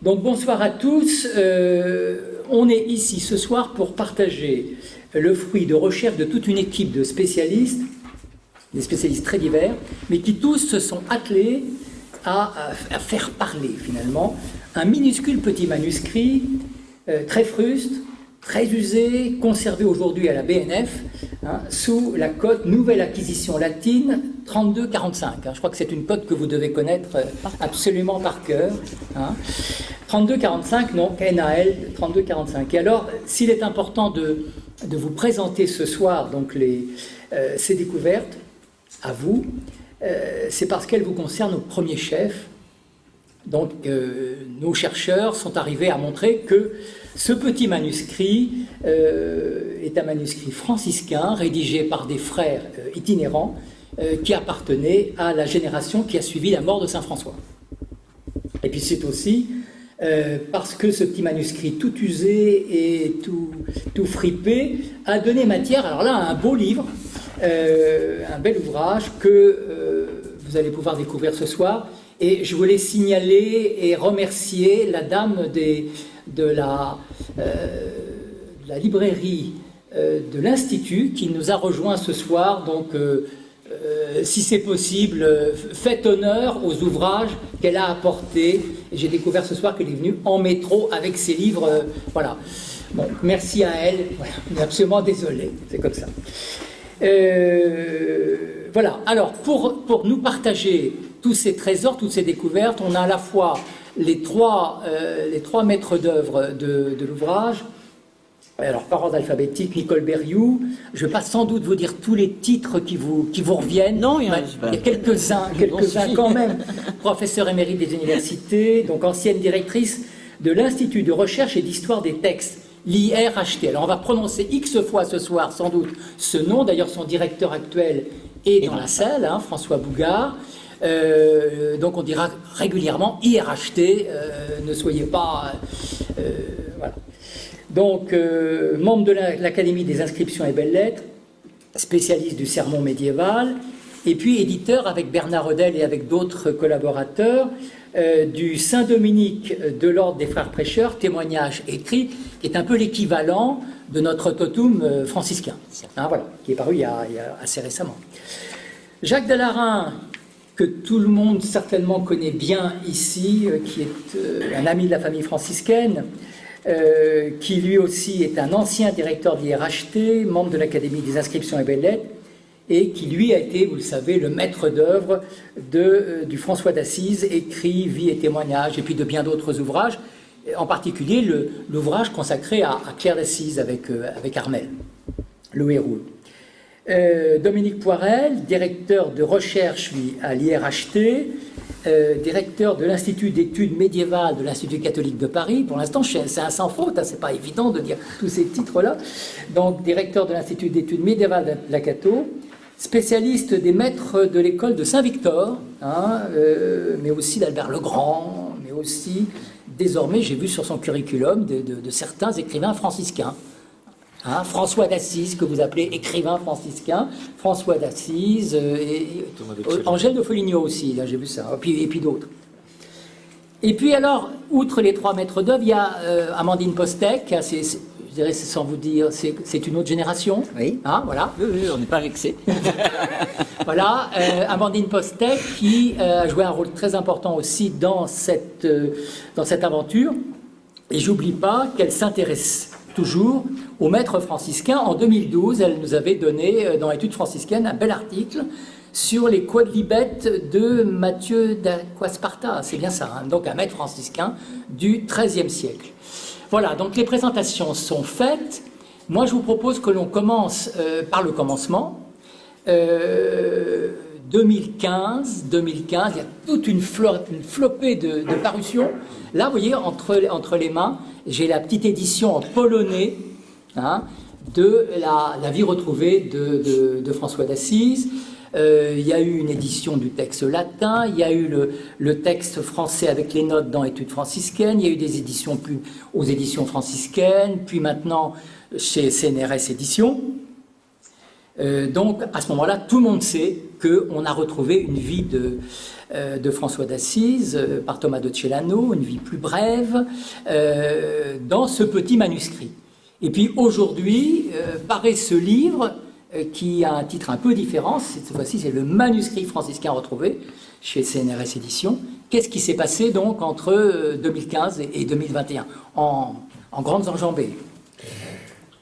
Donc bonsoir à tous, on est ici ce soir pour partager le fruit de recherche de toute une équipe de spécialistes, des spécialistes très divers, mais qui tous se sont attelés à faire parler finalement un minuscule petit manuscrit très fruste, très usé, conservé aujourd'hui à la BNF, sous la cote Nouvelle Acquisition Latine 3245. Je crois que c'est une cote que vous devez connaître absolument par cœur. 3245, donc NAL 3245. Et alors, s'il est important de vous présenter ce soir donc ces découvertes à vous, c'est parce qu'elles vous concernent au premier chef. Donc, nos chercheurs sont arrivés à montrer que ce petit manuscrit est un manuscrit franciscain rédigé par des frères itinérants qui appartenaient à la génération qui a suivi la mort de Saint François. Et puis c'est aussi parce que ce petit manuscrit tout usé et tout fripé a donné matière, alors là, à un beau livre, un bel ouvrage que vous allez pouvoir découvrir ce soir. Et je voulais signaler et remercier la dame de la librairie de l'Institut qui nous a rejoints ce soir. Donc, si c'est possible, faites honneur aux ouvrages qu'elle a apportés. J'ai découvert ce soir qu'elle est venue en métro avec ses livres. Voilà. Bon, merci à elle. Voilà. On est absolument désolé. C'est comme ça. Voilà. Alors, pour nous partager tous ces trésors, toutes ces découvertes, on a à la fois les trois maîtres d'œuvre de l'ouvrage. Alors, par ordre alphabétique, Nicole Berrioux. Je ne vais pas sans doute vous dire tous les titres qui vous reviennent. Non, il y a quelques-uns quand même. Professeur émérite des universités, donc ancienne directrice de l'Institut de recherche et d'histoire des textes, l'IRHT. Alors, on va prononcer X fois ce soir, sans doute, ce nom. D'ailleurs, son directeur actuel est dans la salle, François Bougard. Donc on dira régulièrement IRHT, ne soyez pas... voilà. Donc, membre de l'Académie des inscriptions et belles-lettres, spécialiste du sermon médiéval, et puis éditeur avec Bernard Hodel et avec d'autres collaborateurs du Saint-Dominique de l'Ordre des Frères Prêcheurs, témoignage écrit, qui est un peu l'équivalent de notre totum franciscain, voilà, qui est paru il y a assez récemment. Jacques Dellarin, que tout le monde certainement connaît bien ici, qui est un ami de la famille franciscaine, qui lui aussi est un ancien directeur d'IRHT, membre de l'Académie des inscriptions et belles-lettres, et qui lui a été, vous le savez, le maître d'œuvre du François d'Assise, écrit, vie et témoignages, et puis de bien d'autres ouvrages, en particulier l'ouvrage consacré à Claire d'Assise avec Armel, le héros. Dominique Poirel, directeur de recherche à l'IRHT, directeur de l'Institut d'études médiévales de l'Institut catholique de Paris. Pour l'instant, c'est un sans faute, c'est pas évident de dire tous ces titres-là. Donc, directeur de l'Institut d'études médiévales de la Cato, spécialiste des maîtres de l'école de Saint-Victor, mais aussi d'Albert le Grand, mais aussi, désormais, j'ai vu sur son curriculum de certains écrivains franciscains. François d'Assise, que vous appelez écrivain franciscain, François d'Assise, et Angèle de Foligno aussi, là j'ai vu ça, et puis d'autres. Et puis alors, outre les trois maîtres d'œuvre, il y a Amandine Postek, je dirais sans vous dire, c'est une autre génération. Oui. Voilà. Oui, on n'est pas vexé. Voilà, Amandine Postek qui a joué un rôle très important aussi dans cette aventure. Et j'oublie pas qu'elle s'intéresse toujours au maître franciscain. En 2012, elle nous avait donné, dans l'étude franciscaine, un bel article sur les quodlibettes de Matthieu d'Acquasparta. C'est bien ça, donc un maître franciscain du XIIIe siècle. Voilà, donc les présentations sont faites. Moi, je vous propose que l'on commence par le commencement. 2015, il y a toute une flopée de parutions. Là, vous voyez, entre les mains, j'ai la petite édition en polonais de la vie retrouvée de François d'Assise. Il y a eu une édition du texte latin, il y a eu le texte français avec les notes dans Études franciscaines, il y a eu des éditions aux éditions franciscaines, puis maintenant chez CNRS Éditions. Donc, à ce moment-là, tout le monde sait qu'on a retrouvé une vie de François d'Assise par Thomas de Celano, une vie plus brève, dans ce petit manuscrit. Et puis aujourd'hui, paraît ce livre qui a un titre un peu différent. Cette fois-ci, c'est le manuscrit franciscain retrouvé chez CNRS Éditions. Qu'est-ce qui s'est passé donc entre 2015 et 2021 en grandes enjambées?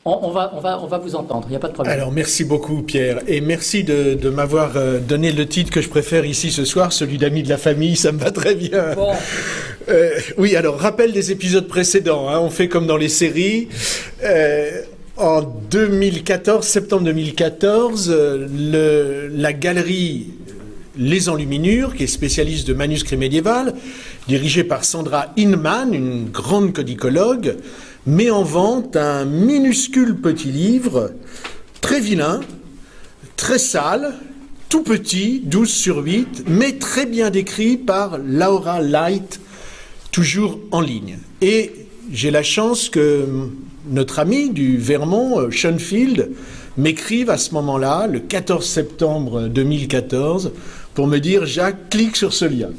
On va vous entendre, il n'y a pas de problème. Alors, merci beaucoup, Pierre. Et merci de m'avoir donné le titre que je préfère ici ce soir, celui d'ami de la famille, ça me va très bien. Bon. Oui, alors, rappel des épisodes précédents, hein, on fait comme dans les séries. En 2014, septembre 2014, la galerie Les Enluminures, qui est spécialiste de manuscrits médiévaux, dirigée par Sandra Hinman, une grande codicologue, met en vente un minuscule petit livre, très vilain, très sale, tout petit, 12 sur 8, mais très bien décrit par Laura Light, toujours en ligne. Et j'ai la chance que notre ami du Vermont, Schoenfield, m'écrive à ce moment-là, le 14 septembre 2014, pour me dire « Jacques, clique sur ce lien ».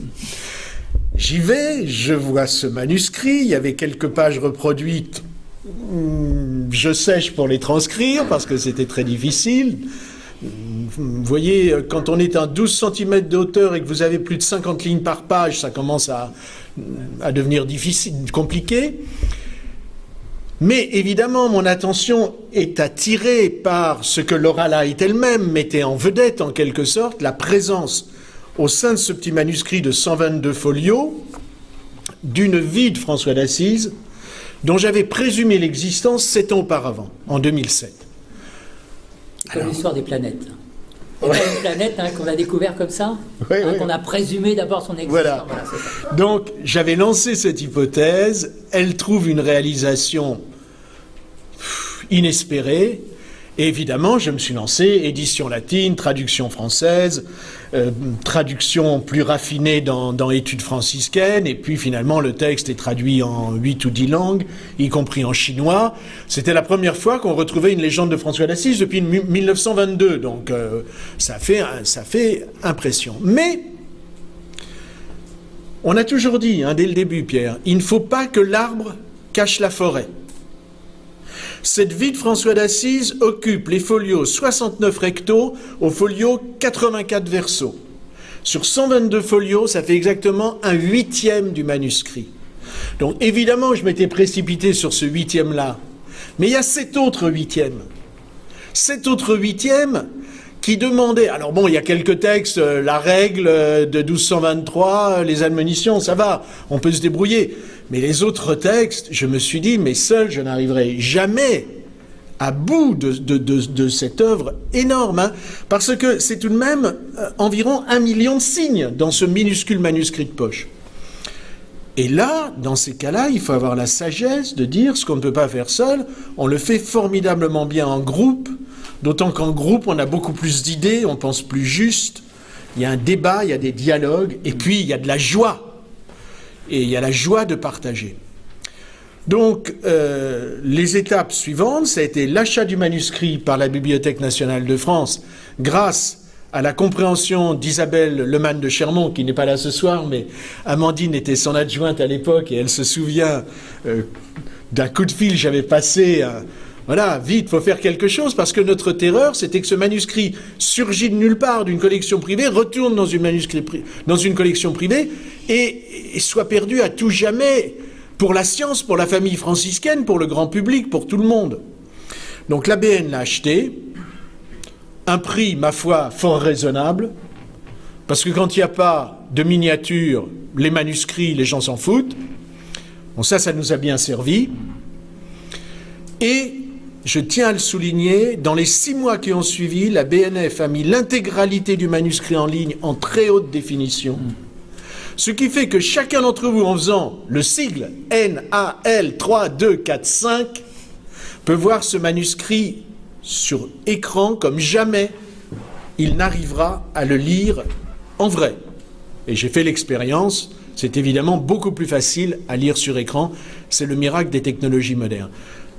J'y vais, je vois ce manuscrit, il y avait quelques pages reproduites, je sèche pour les transcrire parce que c'était très difficile. Vous voyez, quand on est à 12 cm de hauteur et que vous avez plus de 50 lignes par page, ça commence à devenir difficile, compliqué. Mais évidemment, mon attention est attirée par ce que Laura Light elle-même mettait en vedette, en quelque sorte, la présence au sein de ce petit manuscrit de 122 folios, d'une vie de François d'Assise, dont j'avais présumé l'existence 7 ans auparavant, en 2007. C'est comme l'histoire des planètes. Ouais. Une planète qu'on a découvert comme ça, qu'on a présumé d'abord son existence. Voilà. Donc, j'avais lancé cette hypothèse, elle trouve une réalisation inespérée, et évidemment, je me suis lancé, édition latine, traduction française, traduction plus raffinée dans études franciscaines, et puis finalement le texte est traduit en 8 ou 10 langues, y compris en chinois. C'était la première fois qu'on retrouvait une légende de François d'Assise depuis 1922, donc ça fait impression. Mais on a toujours dit, dès le début, Pierre, il ne faut pas que l'arbre cache la forêt. Cette vie de François d'Assise occupe les folios 69 recto au folio 84 verso. Sur 122 folios, ça fait exactement un huitième du manuscrit. Donc évidemment, je m'étais précipité sur ce huitième-là. Mais il y a 7 autres huitièmes. 7 autres huitièmes qui demandaient... Alors bon, il y a quelques textes, la règle de 1223, les admonitions, ça va, on peut se débrouiller. Mais les autres textes, je me suis dit, mais seul, je n'arriverai jamais à bout de cette œuvre énorme, parce que c'est tout de même environ 1 million de signes dans ce minuscule manuscrit de poche. Et là, dans ces cas-là, il faut avoir la sagesse de dire ce qu'on ne peut pas faire seul, on le fait formidablement bien en groupe, d'autant qu'en groupe, on a beaucoup plus d'idées, on pense plus juste, il y a un débat, il y a des dialogues, et puis il y a de la joie. Et il y a la joie de partager. Donc, les étapes suivantes, ça a été l'achat du manuscrit par la Bibliothèque nationale de France, grâce à la compréhension d'Isabelle Lemann de Chermont, qui n'est pas là ce soir, mais Amandine était son adjointe à l'époque, et elle se souvient d'un coup de fil que j'avais passé... Voilà, vite, faut faire quelque chose, parce que notre terreur, c'était que ce manuscrit surgit de nulle part d'une collection privée, retourne dans une collection privée, et soit perdu à tout jamais pour la science, pour la famille franciscaine, pour le grand public, pour tout le monde. Donc l'ABN l'a acheté, un prix, ma foi, fort raisonnable, parce que quand il n'y a pas de miniature, les manuscrits, les gens s'en foutent. Bon, ça nous a bien servi. Et je tiens à le souligner, dans les 6 mois qui ont suivi, la BNF a mis l'intégralité du manuscrit en ligne en très haute définition. Ce qui fait que chacun d'entre vous, en faisant le sigle NAL 3, 2, 4, 5, peut voir ce manuscrit sur écran comme jamais il n'arrivera à le lire en vrai. Et j'ai fait l'expérience, c'est évidemment beaucoup plus facile à lire sur écran, c'est le miracle des technologies modernes.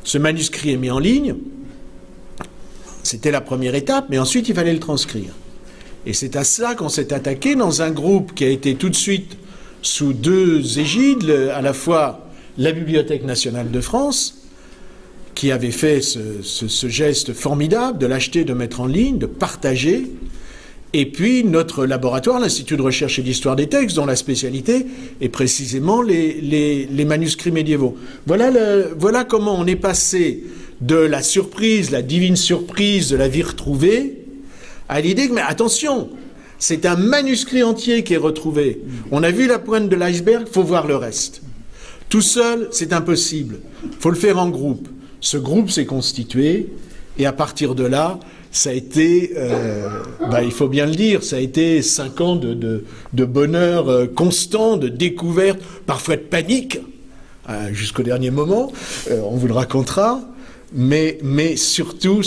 Ce manuscrit est mis en ligne, c'était la première étape, mais ensuite il fallait le transcrire. Et c'est à cela qu'on s'est attaqué dans un groupe qui a été tout de suite sous deux égides, à la fois la Bibliothèque nationale de France, qui avait fait ce geste formidable de l'acheter, de mettre en ligne, de partager, et puis notre laboratoire, l'Institut de recherche et d'histoire des textes, dont la spécialité est précisément les manuscrits médiévaux. Voilà comment on est passé de la surprise, la divine surprise de la vie retrouvée, à l'idée que, mais attention, c'est un manuscrit entier qui est retrouvé. On a vu la pointe de l'iceberg, il faut voir le reste. Tout seul, c'est impossible. Il faut le faire en groupe. Ce groupe s'est constitué, et à partir de là, ça a été, il faut bien le dire, ça a été 5 ans de bonheur constant, de découverte, parfois de panique, jusqu'au dernier moment, on vous le racontera, mais surtout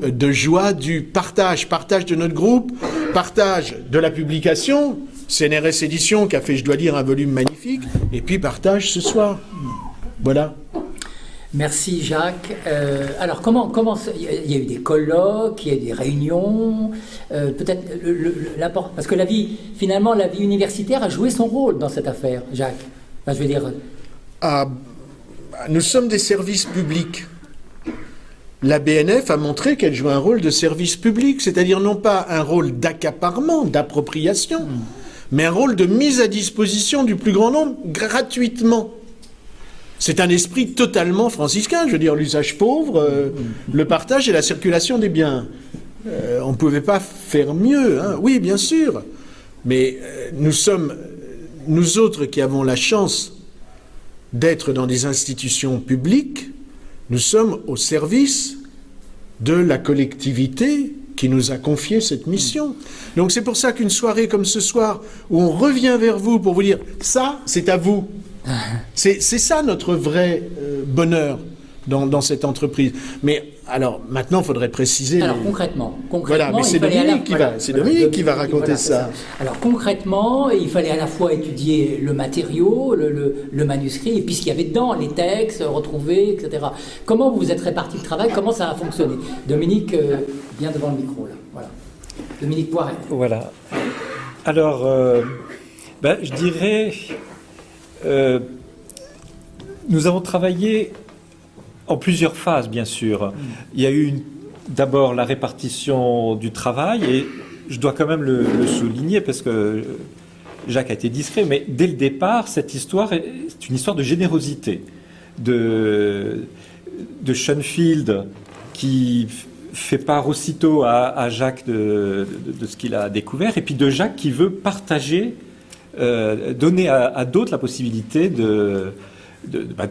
de joie du partage de notre groupe, partage de la publication, CNRS Éditions qui a fait, je dois dire, un volume magnifique, et puis partage ce soir. Voilà. Merci Jacques. Alors comment il y a eu des colloques, il y a eu des réunions, peut-être parce que la vie universitaire a joué son rôle dans cette affaire, Jacques. Enfin, je veux dire. Nous sommes des services publics. La BNF a montré qu'elle jouait un rôle de service public, c'est-à-dire non pas un rôle d'accaparement, d'appropriation, mais un rôle de mise à disposition du plus grand nombre gratuitement. C'est un esprit totalement franciscain, je veux dire, l'usage pauvre, le partage et la circulation des biens. On ne pouvait pas faire mieux, hein. Oui, bien sûr, mais nous autres qui avons la chance d'être dans des institutions publiques, nous sommes au service de la collectivité qui nous a confié cette mission. Donc c'est pour ça qu'une soirée comme ce soir, où on revient vers vous pour vous dire « ça, c'est à vous », c'est ça notre vrai bonheur dans cette entreprise. Mais alors, maintenant, il faudrait préciser... Alors, concrètement voilà, mais c'est Dominique qui va raconter ça. Alors, concrètement, il fallait à la fois étudier le matériau, le manuscrit, et puis ce qu'il y avait dedans, les textes retrouvés, etc. Comment vous vous êtes réparti le travail? Comment ça a fonctionné? Dominique, viens devant le micro, là. Voilà. Dominique Poiret. Voilà. Alors, je dirais... nous avons travaillé en plusieurs phases, bien sûr. Il y a eu d'abord la répartition du travail, et je dois quand même le souligner parce que Jacques a été discret, mais dès le départ, cette histoire c'est une histoire de générosité de Schoenfield qui fait part aussitôt à Jacques de ce qu'il a découvert, et puis de Jacques qui veut partager, donner à d'autres la possibilité de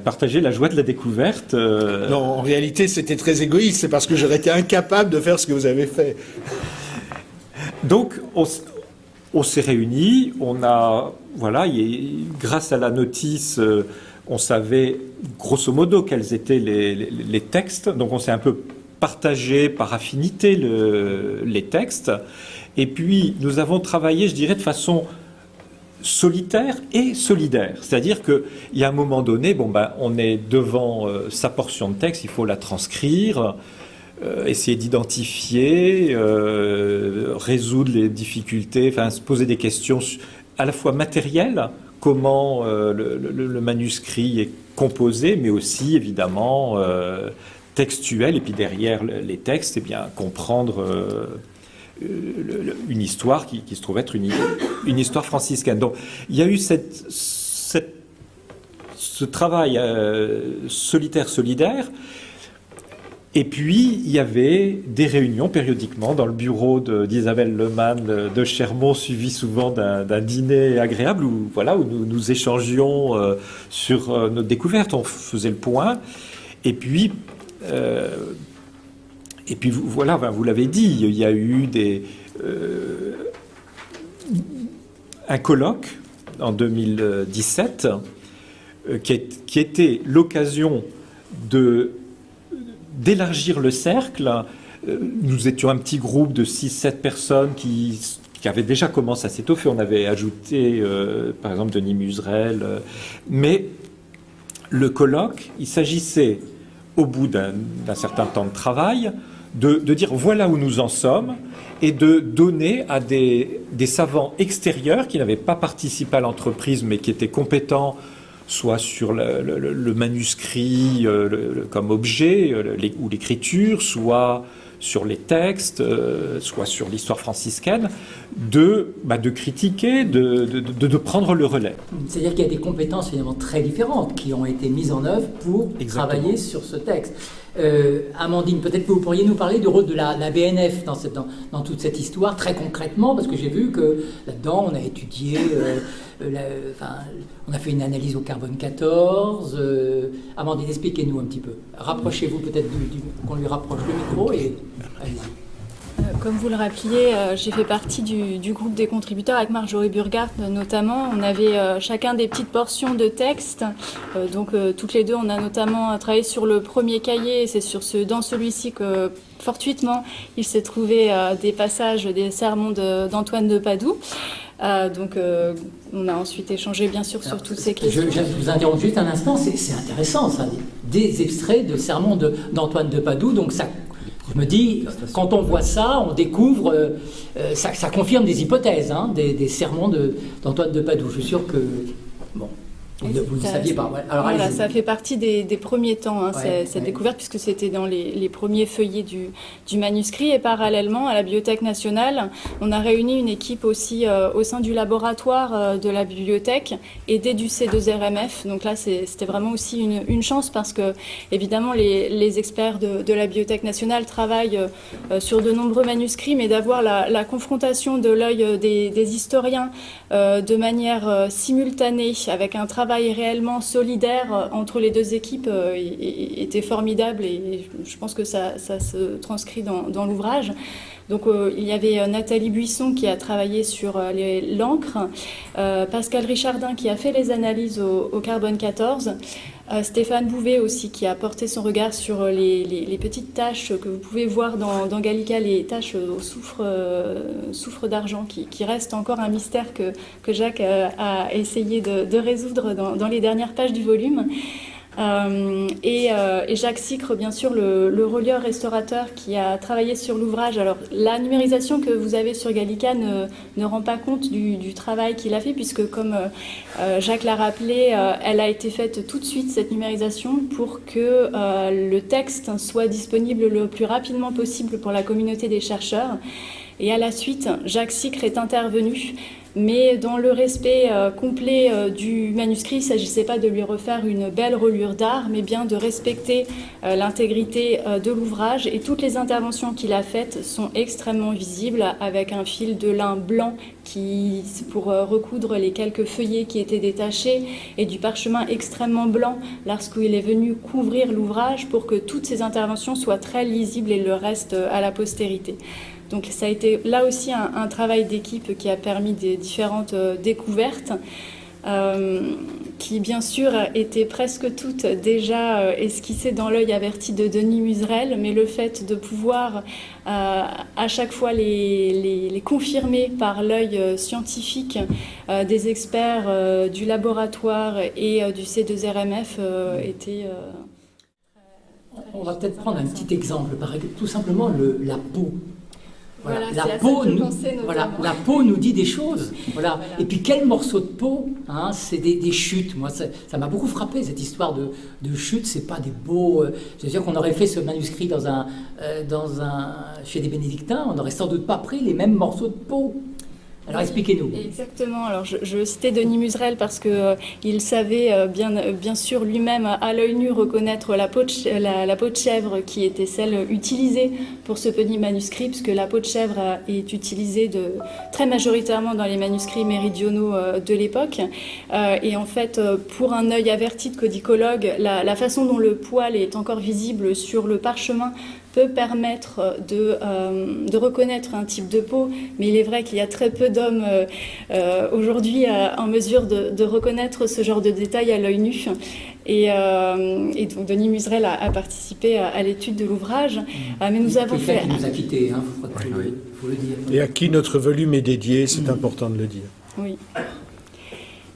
partager la joie de la découverte. Non, en réalité, c'était très égoïste. C'est parce que j'aurais été incapable de faire ce que vous avez fait. Donc, on s'est réunis. Grâce à la notice, on savait grosso modo quels étaient les textes. Donc, on s'est un peu partagé par affinité les textes. Et puis, nous avons travaillé, je dirais, de façon solitaire et solidaire. C'est-à-dire qu'il y a un moment donné, on est devant sa portion de texte, il faut la transcrire, essayer d'identifier, résoudre les difficultés, se poser des questions à la fois matérielles, comment le manuscrit est composé, mais aussi évidemment textuel, et puis derrière les textes, comprendre une histoire qui se trouve être une histoire franciscaine. Donc il y a eu ce travail solitaire, solidaire, et puis il y avait des réunions périodiquement dans le bureau d'Isabelle Lemann de Chermont, suivi souvent d'un dîner agréable où nous échangions sur notre découverte, on faisait le point, et puis vous l'avez dit, il y a eu un colloque en 2017 qui était l'occasion d'élargir le cercle. Nous étions un petit groupe de 6-7 personnes qui avaient déjà commencé à s'étoffer. On avait ajouté, par exemple, Denis Muserel. Mais le colloque, il s'agissait, au bout d'un certain temps de travail, de dire voilà où nous en sommes et de donner à des savants extérieurs qui n'avaient pas participé à l'entreprise mais qui étaient compétents soit sur le manuscrit comme objet ou l'écriture, soit sur les textes, soit sur l'histoire franciscaine, de critiquer, de prendre le relais. C'est-à-dire qu'il y a des compétences finalement très différentes qui ont été mises en œuvre pour travailler sur ce texte. Amandine, peut-être que vous pourriez nous parler du rôle de la BNF dans toute cette histoire, très concrètement, parce que j'ai vu que là-dedans, on a étudié, on a fait une analyse au carbone 14. Amandine, expliquez-nous un petit peu. Rapprochez-vous peut-être qu'on lui rapproche le micro et allez-y. Comme vous le rappeliez, j'ai fait partie du groupe des contributeurs avec Marjorie Burghardt notamment. On avait chacun des petites portions de texte. Donc toutes les deux, on a notamment travaillé sur le premier cahier. Et c'est dans celui-ci que fortuitement, il s'est trouvé des passages des sermons d'Antoine de Padoue. Donc on a ensuite échangé bien sûr sur toutes ces questions. Je vous interromps juste un instant, c'est intéressant ça, des extraits de sermons d'Antoine de Padoue. Donc ça, je me dis, quand on voit ça, on découvre, ça confirme des hypothèses, des sermons d'Antoine de Padoue. Je suis sûr que, bon, vous ne le saviez pas. Alors, voilà, ça fait partie des premiers temps, cette découverte, puisque c'était dans les premiers feuillets du manuscrit. Et parallèlement, à la Bibliothèque nationale, on a réuni une équipe aussi au sein du laboratoire de la bibliothèque, aidée du C2RMF. Donc là, c'était vraiment aussi une chance, parce que, évidemment, les experts de la Bibliothèque nationale travaillent sur de nombreux manuscrits, mais d'avoir la confrontation de l'œil des historiens de manière simultanée, avec un travail réellement solidaire entre les deux équipes était formidable, et je pense que ça se transcrit dans l'ouvrage. Donc il y avait Nathalie Buisson qui a travaillé sur l'encre, Pascal Richardin qui a fait les analyses au carbone 14, Stéphane Bouvet aussi qui a porté son regard sur les petites taches que vous pouvez voir dans Gallica, les taches au soufre d'argent, qui reste encore un mystère que Jacques a essayé de résoudre dans les dernières pages du volume. Et Jacques Sicre, bien sûr, le relieur restaurateur qui a travaillé sur l'ouvrage. Alors, la numérisation que vous avez sur Gallica ne rend pas compte du travail qu'il a fait, puisque, comme Jacques l'a rappelé, elle a été faite tout de suite, cette numérisation, pour que le texte soit disponible le plus rapidement possible pour la communauté des chercheurs. Et à la suite, Jacques Sicre est intervenu, mais dans le respect complet du manuscrit. Il ne s'agissait pas de lui refaire une belle reliure d'art, mais bien de respecter l'intégrité de l'ouvrage. Et toutes les interventions qu'il a faites sont extrêmement visibles, avec un fil de lin blanc pour recoudre les quelques feuillets qui étaient détachés, et du parchemin extrêmement blanc lorsqu'il est venu couvrir l'ouvrage, pour que toutes ces interventions soient très lisibles et le reste à la postérité. Donc ça a été là aussi un travail d'équipe qui a permis des différentes découvertes, qui bien sûr étaient presque toutes déjà esquissées dans l'œil averti de Denis Muserel, mais le fait de pouvoir à chaque fois les confirmer par l'œil scientifique des experts du laboratoire et du C2RMF était... On va peut-être prendre un petit exemple, tout simplement la peau. Voilà, la peau nous dit des choses. Voilà. Et puis quel morceau de peau, c'est des chutes. Moi, ça m'a beaucoup frappé, cette histoire de chutes. C'est pas des beaux. C'est sûr qu'on aurait fait ce manuscrit chez des bénédictins, on n'aurait sans doute pas pris les mêmes morceaux de peau. Alors expliquez-nous. Exactement. Alors je citais Denis Muserel parce que il savait bien sûr lui-même à l'œil nu reconnaître la peau de chèvre qui était celle utilisée pour ce petit manuscrit, puisque la peau de chèvre est utilisée très majoritairement dans les manuscrits méridionaux de l'époque. Et en fait, pour un œil averti de codicologue, la façon dont le poil est encore visible sur le parchemin peut permettre de reconnaître un type de peau, mais il est vrai qu'il y a très peu d'hommes aujourd'hui en mesure de reconnaître ce genre de détails à l'œil nu. Et donc Denis Muserel a participé à l'étude de l'ouvrage. Mais nous avons fait... qui nous a quittés, faut le dire. Et à qui notre volume est dédié, c'est important de le dire. Oui.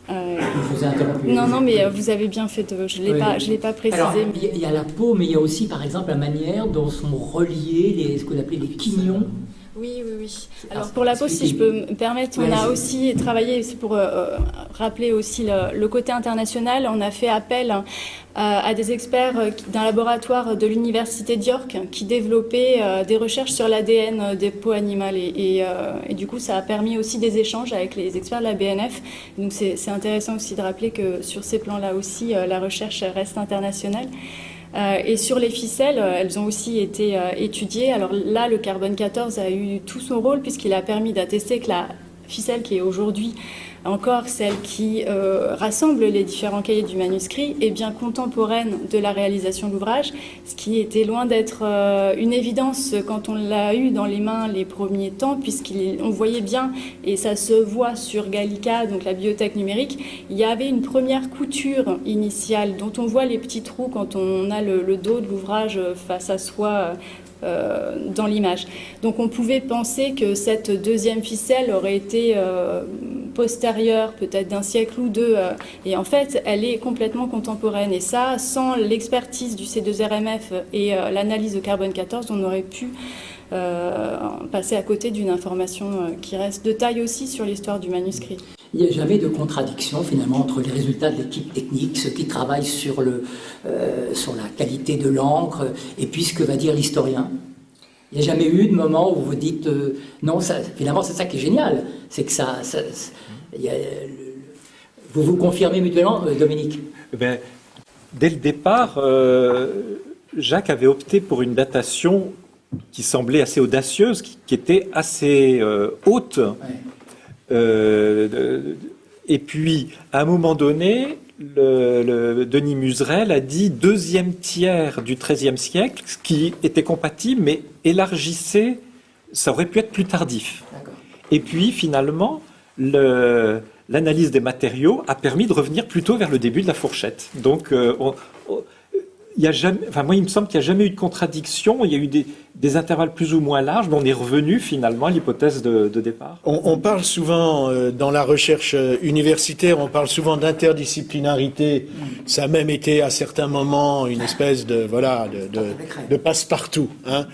Je vous ai interrompu. Non, non, mais vous avez bien fait je l'ai pas précisé. Alors, il y a la peau, mais il y a aussi, par exemple, la manière dont sont reliés ce qu'on appelait les quignons. Oui, oui, oui. Alors pour la peau, si je peux me permettre, on a aussi travaillé, pour rappeler aussi le côté international, on a fait appel à des experts d'un laboratoire de l'université d'York qui développaient des recherches sur l'ADN des peaux animales et du coup ça a permis aussi des échanges avec les experts de la BNF. Donc c'est intéressant aussi de rappeler que sur ces plans-là aussi, la recherche reste internationale. Et sur les ficelles, elles ont aussi été étudiées. Alors là, le carbone 14 a eu tout son rôle puisqu'il a permis d'attester que la ficelle qui est aujourd'hui encore celle qui rassemble les différents cahiers du manuscrit est bien contemporaine de la réalisation de l'ouvrage, ce qui était loin d'être une évidence quand on l'a eu dans les mains les premiers temps, puisqu'on voyait bien, et ça se voit sur Gallica, donc la bibliothèque numérique, il y avait une première couture initiale dont on voit les petits trous quand on a le dos de l'ouvrage face à soi dans l'image. Donc on pouvait penser que cette deuxième ficelle aurait été postérieure, peut-être d'un siècle ou deux, et en fait elle est complètement contemporaine, et ça, sans l'expertise du C2RMF et l'analyse de carbone 14, on aurait pu passer à côté d'une information qui reste de taille aussi sur l'histoire du manuscrit. Il n'y a jamais de contradiction finalement entre les résultats de l'équipe technique, ceux qui travaillent sur la qualité de l'encre, et puis ce que va dire l'historien. Il n'y a jamais eu de moment où vous dites non, finalement c'est ça qui est génial, c'est que vous vous confirmez mutuellement, Dominique. Dès le départ, Jacques avait opté pour une datation qui semblait assez audacieuse, qui était assez haute. Ouais. Et puis, à un moment donné, Denis Muserel a dit deuxième tiers du XIIIe siècle, ce qui était compatible, mais élargissait, ça aurait pu être plus tardif. D'accord. Et puis, finalement, l'analyse des matériaux a permis de revenir plutôt vers le début de la fourchette. Donc, il y a jamais, moi, il me semble qu'il n'y a jamais eu de contradiction. Il y a eu des intervalles plus ou moins larges, mais on est revenu finalement à l'hypothèse de départ. On parle souvent, dans la recherche universitaire, on parle souvent d'interdisciplinarité. Ça a même été à certains moments une espèce de passe-partout. Hein.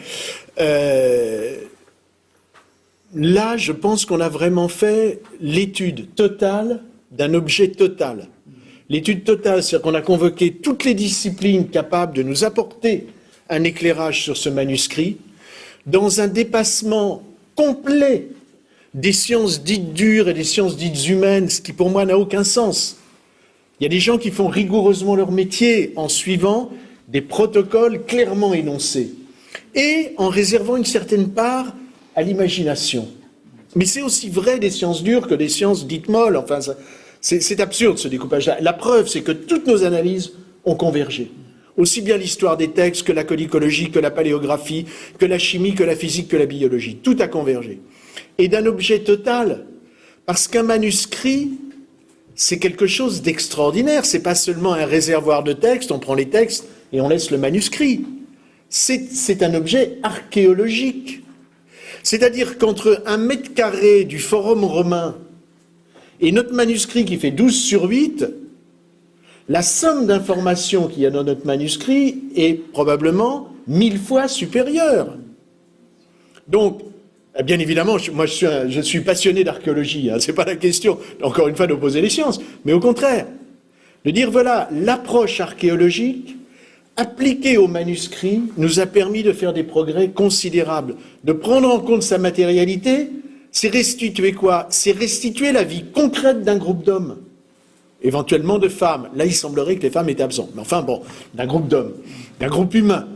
Là, je pense qu'on a vraiment fait l'étude totale d'un objet total. L'étude totale, c'est-à-dire qu'on a convoqué toutes les disciplines capables de nous apporter un éclairage sur ce manuscrit, dans un dépassement complet des sciences dites dures et des sciences dites humaines, ce qui pour moi n'a aucun sens. Il y a des gens qui font rigoureusement leur métier en suivant des protocoles clairement énoncés et en réservant une certaine part à l'imagination. Mais c'est aussi vrai des sciences dures que des sciences dites molles, enfin c'est absurde ce découpage-là. La preuve, c'est que toutes nos analyses ont convergé. Aussi bien l'histoire des textes que la codicologie, que la paléographie, que la chimie, que la physique, que la biologie. Tout a convergé. Et d'un objet total, parce qu'un manuscrit, c'est quelque chose d'extraordinaire. C'est pas seulement un réservoir de textes, on prend les textes et on laisse le manuscrit. C'est un objet archéologique. C'est-à-dire qu'entre 1 mètre carré du Forum romain et notre manuscrit qui fait 12 sur 8, la somme d'informations qu'il y a dans notre manuscrit est probablement 1000 fois supérieure. Donc, bien évidemment, moi je suis passionné d'archéologie, hein, c'est pas la question, encore une fois, d'opposer les sciences, mais au contraire, de dire voilà, l'approche archéologique appliquée au manuscrit nous a permis de faire des progrès considérables, de prendre en compte sa matérialité. C'est restituer quoi? C'est restituer la vie concrète d'un groupe d'hommes, éventuellement de femmes. Là, il semblerait que les femmes étaient absentes. Mais enfin, bon, d'un groupe d'hommes, d'un groupe humain.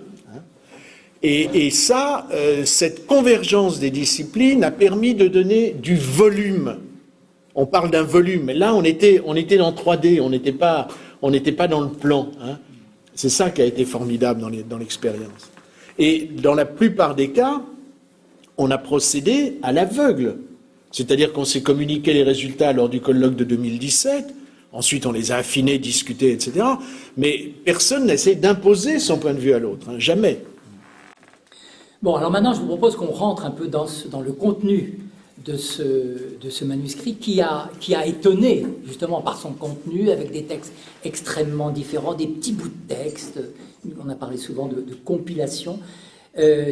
Et ça, cette convergence des disciplines a permis de donner du volume. On parle d'un volume, mais là, on était dans 3D, on n'était pas dans le plan. Hein. C'est ça qui a été formidable dans l'expérience. Et dans la plupart des cas, on a procédé à l'aveugle. C'est-à-dire qu'on s'est communiqué les résultats lors du colloque de 2017, ensuite on les a affinés, discutés, etc. Mais personne n'essaie d'imposer son point de vue à l'autre, hein, jamais. Bon, alors maintenant je vous propose qu'on rentre un peu dans le contenu de ce manuscrit qui a étonné, justement par son contenu, avec des textes extrêmement différents, des petits bouts de texte. On a parlé souvent de compilation.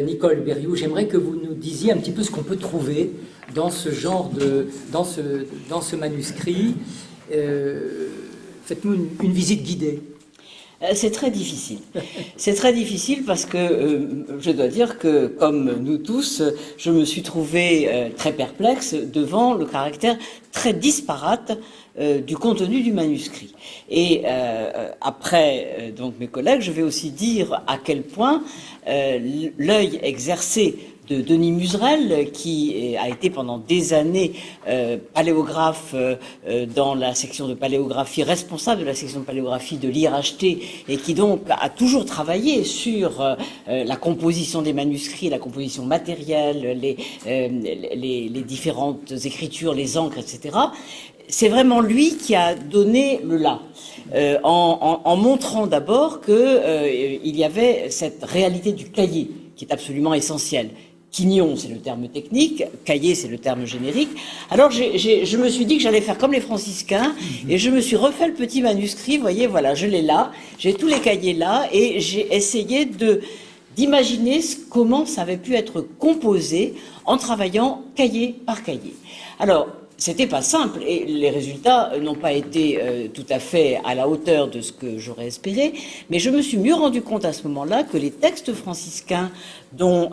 Nicole Berrioux, j'aimerais que vous nous disiez un petit peu ce qu'on peut trouver dans ce genre dans ce manuscrit. Faites-nous une visite guidée. C'est très difficile. C'est très difficile parce que je dois dire que, comme nous tous, je me suis trouvée très perplexe devant le caractère très disparate du contenu du manuscrit. Et après donc mes collègues, je vais aussi dire à quel point l'œil exercé de Denis Muserel, qui a été pendant des années paléographe dans la section de paléographie, responsable de la section de paléographie de l'IRHT, et qui donc a toujours travaillé sur la composition des manuscrits, la composition matérielle, les différentes écritures, les encres, etc. C'est vraiment lui qui a donné le là, en montrant d'abord qu'il y avait cette réalité du cahier qui est absolument essentielle. Quignon, c'est le terme technique, cahier, c'est le terme générique. Alors, je me suis dit que j'allais faire comme les franciscains, et je me suis refait le petit manuscrit, vous voyez, voilà, je l'ai là, j'ai tous les cahiers là, et j'ai essayé d'imaginer comment ça avait pu être composé en travaillant cahier par cahier. Alors, c'était pas simple et les résultats n'ont pas été tout à fait à la hauteur de ce que j'aurais espéré, mais je me suis mieux rendu compte à ce moment-là que les textes franciscains dont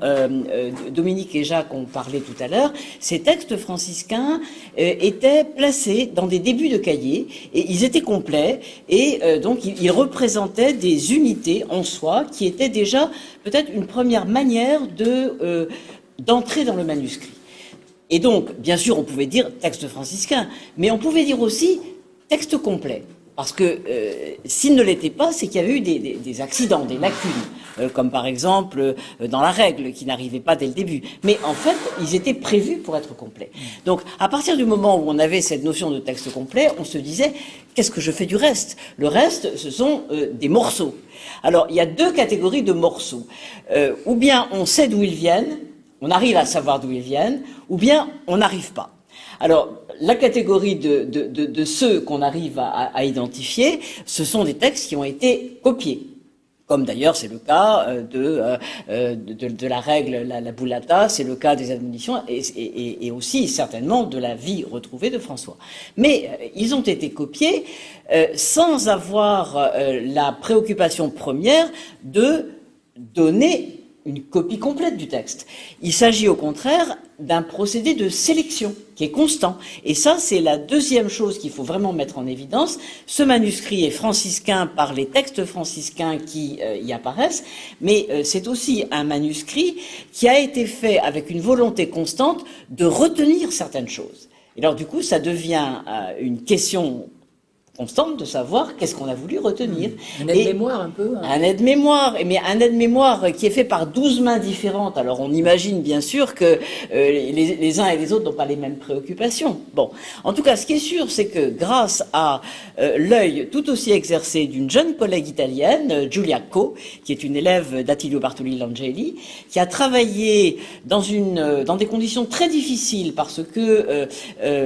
Dominique et Jacques ont parlé tout à l'heure, ces textes franciscains étaient placés dans des débuts de cahiers et ils étaient complets et donc ils représentaient des unités en soi qui étaient déjà peut-être une première manière d'entrer dans le manuscrit. Et donc, bien sûr, on pouvait dire texte franciscain, mais on pouvait dire aussi texte complet. Parce que s'il ne l'était pas, c'est qu'il y avait eu des accidents, des lacunes, comme par exemple dans la règle, qui n'arrivait pas dès le début. Mais en fait, ils étaient prévus pour être complets. Donc, à partir du moment où on avait cette notion de texte complet, on se disait, qu'est-ce que je fais du reste? Le reste, ce sont des morceaux. Alors, il y a deux catégories de morceaux. Ou bien on sait d'où ils viennent, on arrive à savoir d'où ils viennent, ou bien on n'arrive pas. Alors, la catégorie de ceux qu'on arrive à identifier, ce sont des textes qui ont été copiés. Comme d'ailleurs c'est le cas de la règle, la bullata, c'est le cas des admonitions et aussi certainement de la vie retrouvée de François. Mais ils ont été copiés sans avoir la préoccupation première de donner une copie complète du texte. Il s'agit au contraire d'un procédé de sélection qui est constant. Et ça, c'est la deuxième chose qu'il faut vraiment mettre en évidence. Ce manuscrit est franciscain par les textes franciscains qui y apparaissent, mais c'est aussi un manuscrit qui a été fait avec une volonté constante de retenir certaines choses. Et alors du coup, ça devient une question constante de savoir qu'est-ce qu'on a voulu retenir. Un aide-mémoire un peu. Un aide-mémoire, mais un aide-mémoire qui est fait par 12 mains différentes. Alors on imagine bien sûr que les uns et les autres n'ont pas les mêmes préoccupations. Bon, en tout cas, ce qui est sûr, c'est que grâce à l'œil tout aussi exercé d'une jeune collègue italienne, Giulia Co, qui est une élève d'Attilio Bartoli Langeli, qui a travaillé dans des conditions très difficiles parce que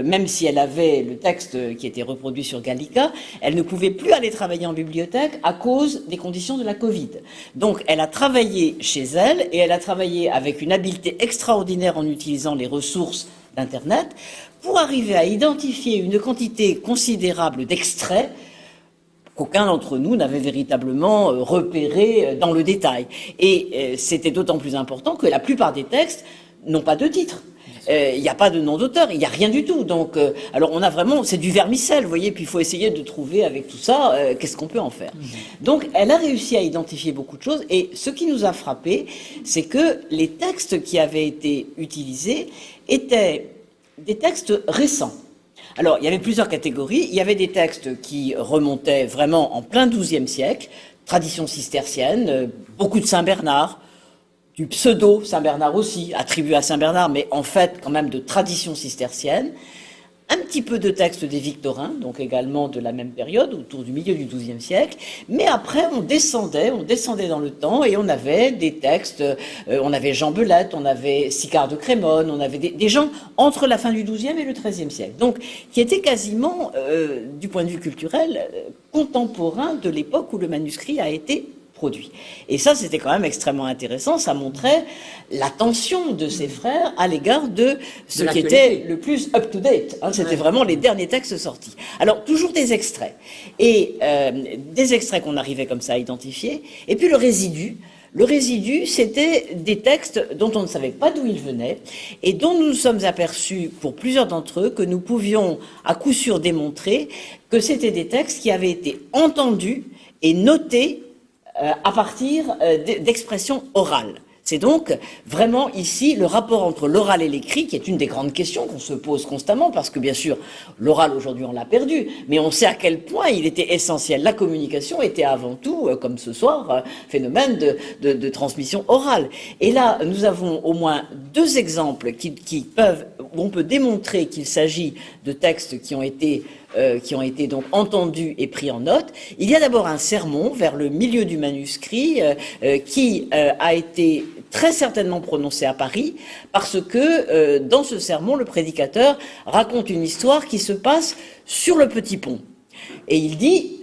même si elle avait le texte qui était reproduit sur Gallica, elle ne pouvait plus aller travailler en bibliothèque à cause des conditions de la Covid. Donc elle a travaillé chez elle et elle a travaillé avec une habileté extraordinaire en utilisant les ressources d'Internet pour arriver à identifier une quantité considérable d'extraits qu'aucun d'entre nous n'avait véritablement repéré dans le détail. Et c'était d'autant plus important que la plupart des textes n'ont pas de titre. Il n'y a pas de nom d'auteur, il n'y a rien du tout. Donc, alors on a vraiment, c'est du vermicelle, vous voyez, puis il faut essayer de trouver avec tout ça, qu'est-ce qu'on peut en faire. Donc, elle a réussi à identifier beaucoup de choses, et ce qui nous a frappé, c'est que les textes qui avaient été utilisés étaient des textes récents. Alors, il y avait plusieurs catégories. Il y avait des textes qui remontaient vraiment en plein XIIe siècle, tradition cistercienne, beaucoup de Saint-Bernard, du pseudo Saint-Bernard aussi, attribué à Saint-Bernard, mais en fait quand même de tradition cistercienne. un petit peu de textes des Victorins, donc également de la même période, autour du milieu du XIIe siècle. Mais après, on descendait dans le temps et on avait des textes, on avait Jean Belette, on avait Sicard de Crémone, on avait des gens entre la fin du XIIe et le XIIIe siècle. Donc, qui étaient quasiment, du point de vue culturel, contemporains de l'époque où le manuscrit a été produit. Et ça, c'était quand même extrêmement intéressant. Ça montrait l'attention de ses frères à l'égard de ce qui était le plus up-to-date. Hein, c'était vraiment les derniers textes sortis. Alors, toujours des extraits. Et des extraits qu'on arrivait comme ça à identifier. Et puis le résidu. Le résidu, c'était des textes dont on ne savait pas d'où ils venaient et dont nous nous sommes aperçus, pour plusieurs d'entre eux, que nous pouvions à coup sûr démontrer que c'était des textes qui avaient été entendus et notés à partir d'expressions orales. C'est donc vraiment ici le rapport entre l'oral et l'écrit, qui est une des grandes questions qu'on se pose constamment, parce que bien sûr, l'oral aujourd'hui on l'a perdu, mais on sait à quel point il était essentiel. La communication était avant tout, comme ce soir, phénomène de transmission orale. Et là, nous avons au moins deux exemples où on peut démontrer qu'il s'agit de textes qui ont été donc entendus et pris en note. Il y a d'abord un sermon vers le milieu du manuscrit qui a été très certainement prononcé à Paris, parce que dans ce sermon, le prédicateur raconte une histoire qui se passe sur le petit pont. Et il dit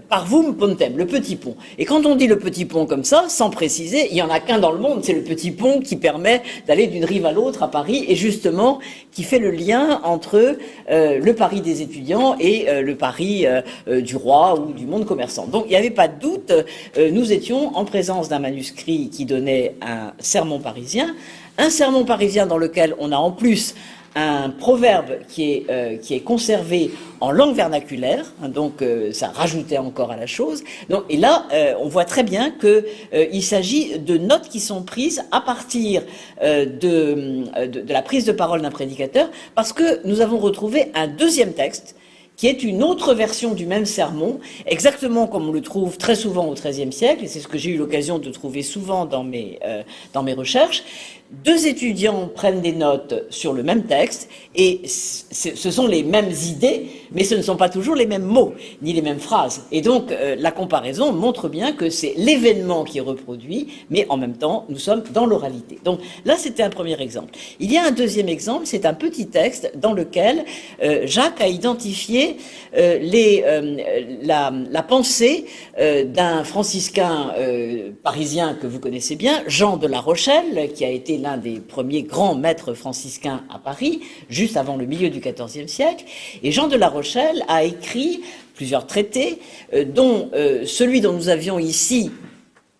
Parvum pontem, le petit pont. Et quand on dit le petit pont comme ça, sans préciser, il n'y en a qu'un dans le monde, c'est le petit pont qui permet d'aller d'une rive à l'autre à Paris, et justement qui fait le lien entre le Paris des étudiants et le Paris du roi ou du monde commerçant. Donc il n'y avait pas de doute, nous étions en présence d'un manuscrit qui donnait un sermon parisien dans lequel on a en plus un proverbe qui est conservé en langue vernaculaire, hein, donc ça rajoutait encore à la chose. Donc, et là, on voit très bien que il s'agit de notes qui sont prises à partir de la prise de parole d'un prédicateur, parce que nous avons retrouvé un deuxième texte qui est une autre version du même sermon, exactement comme on le trouve très souvent au XIIIe siècle, et c'est ce que j'ai eu l'occasion de trouver souvent dans mes recherches. Deux étudiants prennent des notes sur le même texte, et ce sont les mêmes idées, mais ce ne sont pas toujours les mêmes mots, ni les mêmes phrases. Et donc, la comparaison montre bien que c'est l'événement qui est reproduit, mais en même temps, nous sommes dans l'oralité. Donc là, c'était un premier exemple. Il y a un deuxième exemple, c'est un petit texte dans lequel Jacques a identifié la pensée d'un franciscain parisien que vous connaissez bien, Jean de La Rochelle, qui a été l'un des premiers grands maîtres franciscains à Paris, juste avant le milieu du XIVe siècle. Et Jean de La Rochelle a écrit plusieurs traités, dont celui dont nous avions ici,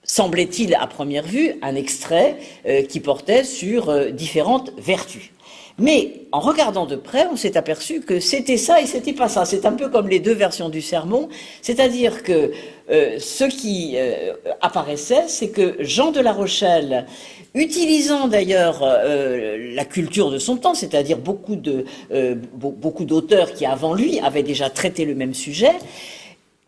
semblait-il à première vue, un extrait qui portait sur différentes vertus. Mais en regardant de près, on s'est aperçu que c'était ça et c'était pas ça. C'est un peu comme les deux versions du sermon, c'est-à-dire que ce qui apparaissait, c'est que Jean de La Rochelle, utilisant d'ailleurs la culture de son temps, c'est-à-dire beaucoup d'auteurs qui avant lui avaient déjà traité le même sujet,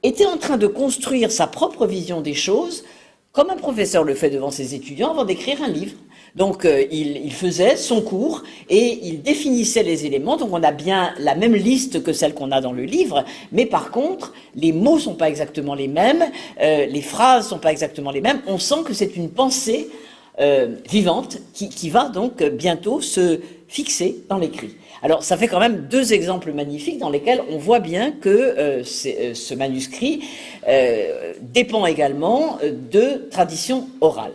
était en train de construire sa propre vision des choses, comme un professeur le fait devant ses étudiants avant d'écrire un livre. Donc il faisait son cours et il définissait les éléments. Donc on a bien la même liste que celle qu'on a dans le livre, mais par contre les mots sont pas exactement les mêmes, les phrases sont pas exactement les mêmes. On sent que c'est une pensée vivante qui va donc bientôt se fixer dans l'écrit. Alors ça fait quand même deux exemples magnifiques dans lesquels on voit bien que ce manuscrit dépend également de tradition orale.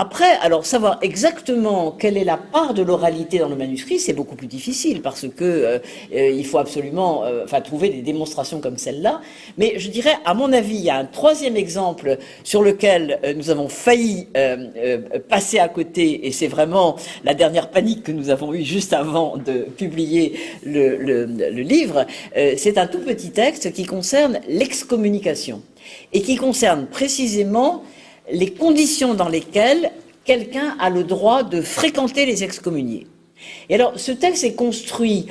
Après, alors savoir exactement quelle est la part de l'oralité dans le manuscrit, c'est beaucoup plus difficile parce que il faut absolument trouver des démonstrations comme celle-là. Mais je dirais, à mon avis, il y a un troisième exemple sur lequel nous avons failli passer à côté, et c'est vraiment la dernière panique que nous avons eue juste avant de publier le livre. C'est un tout petit texte qui concerne l'excommunication et qui concerne précisément les conditions dans lesquelles quelqu'un a le droit de fréquenter les excommuniés. Et alors, ce texte est construit,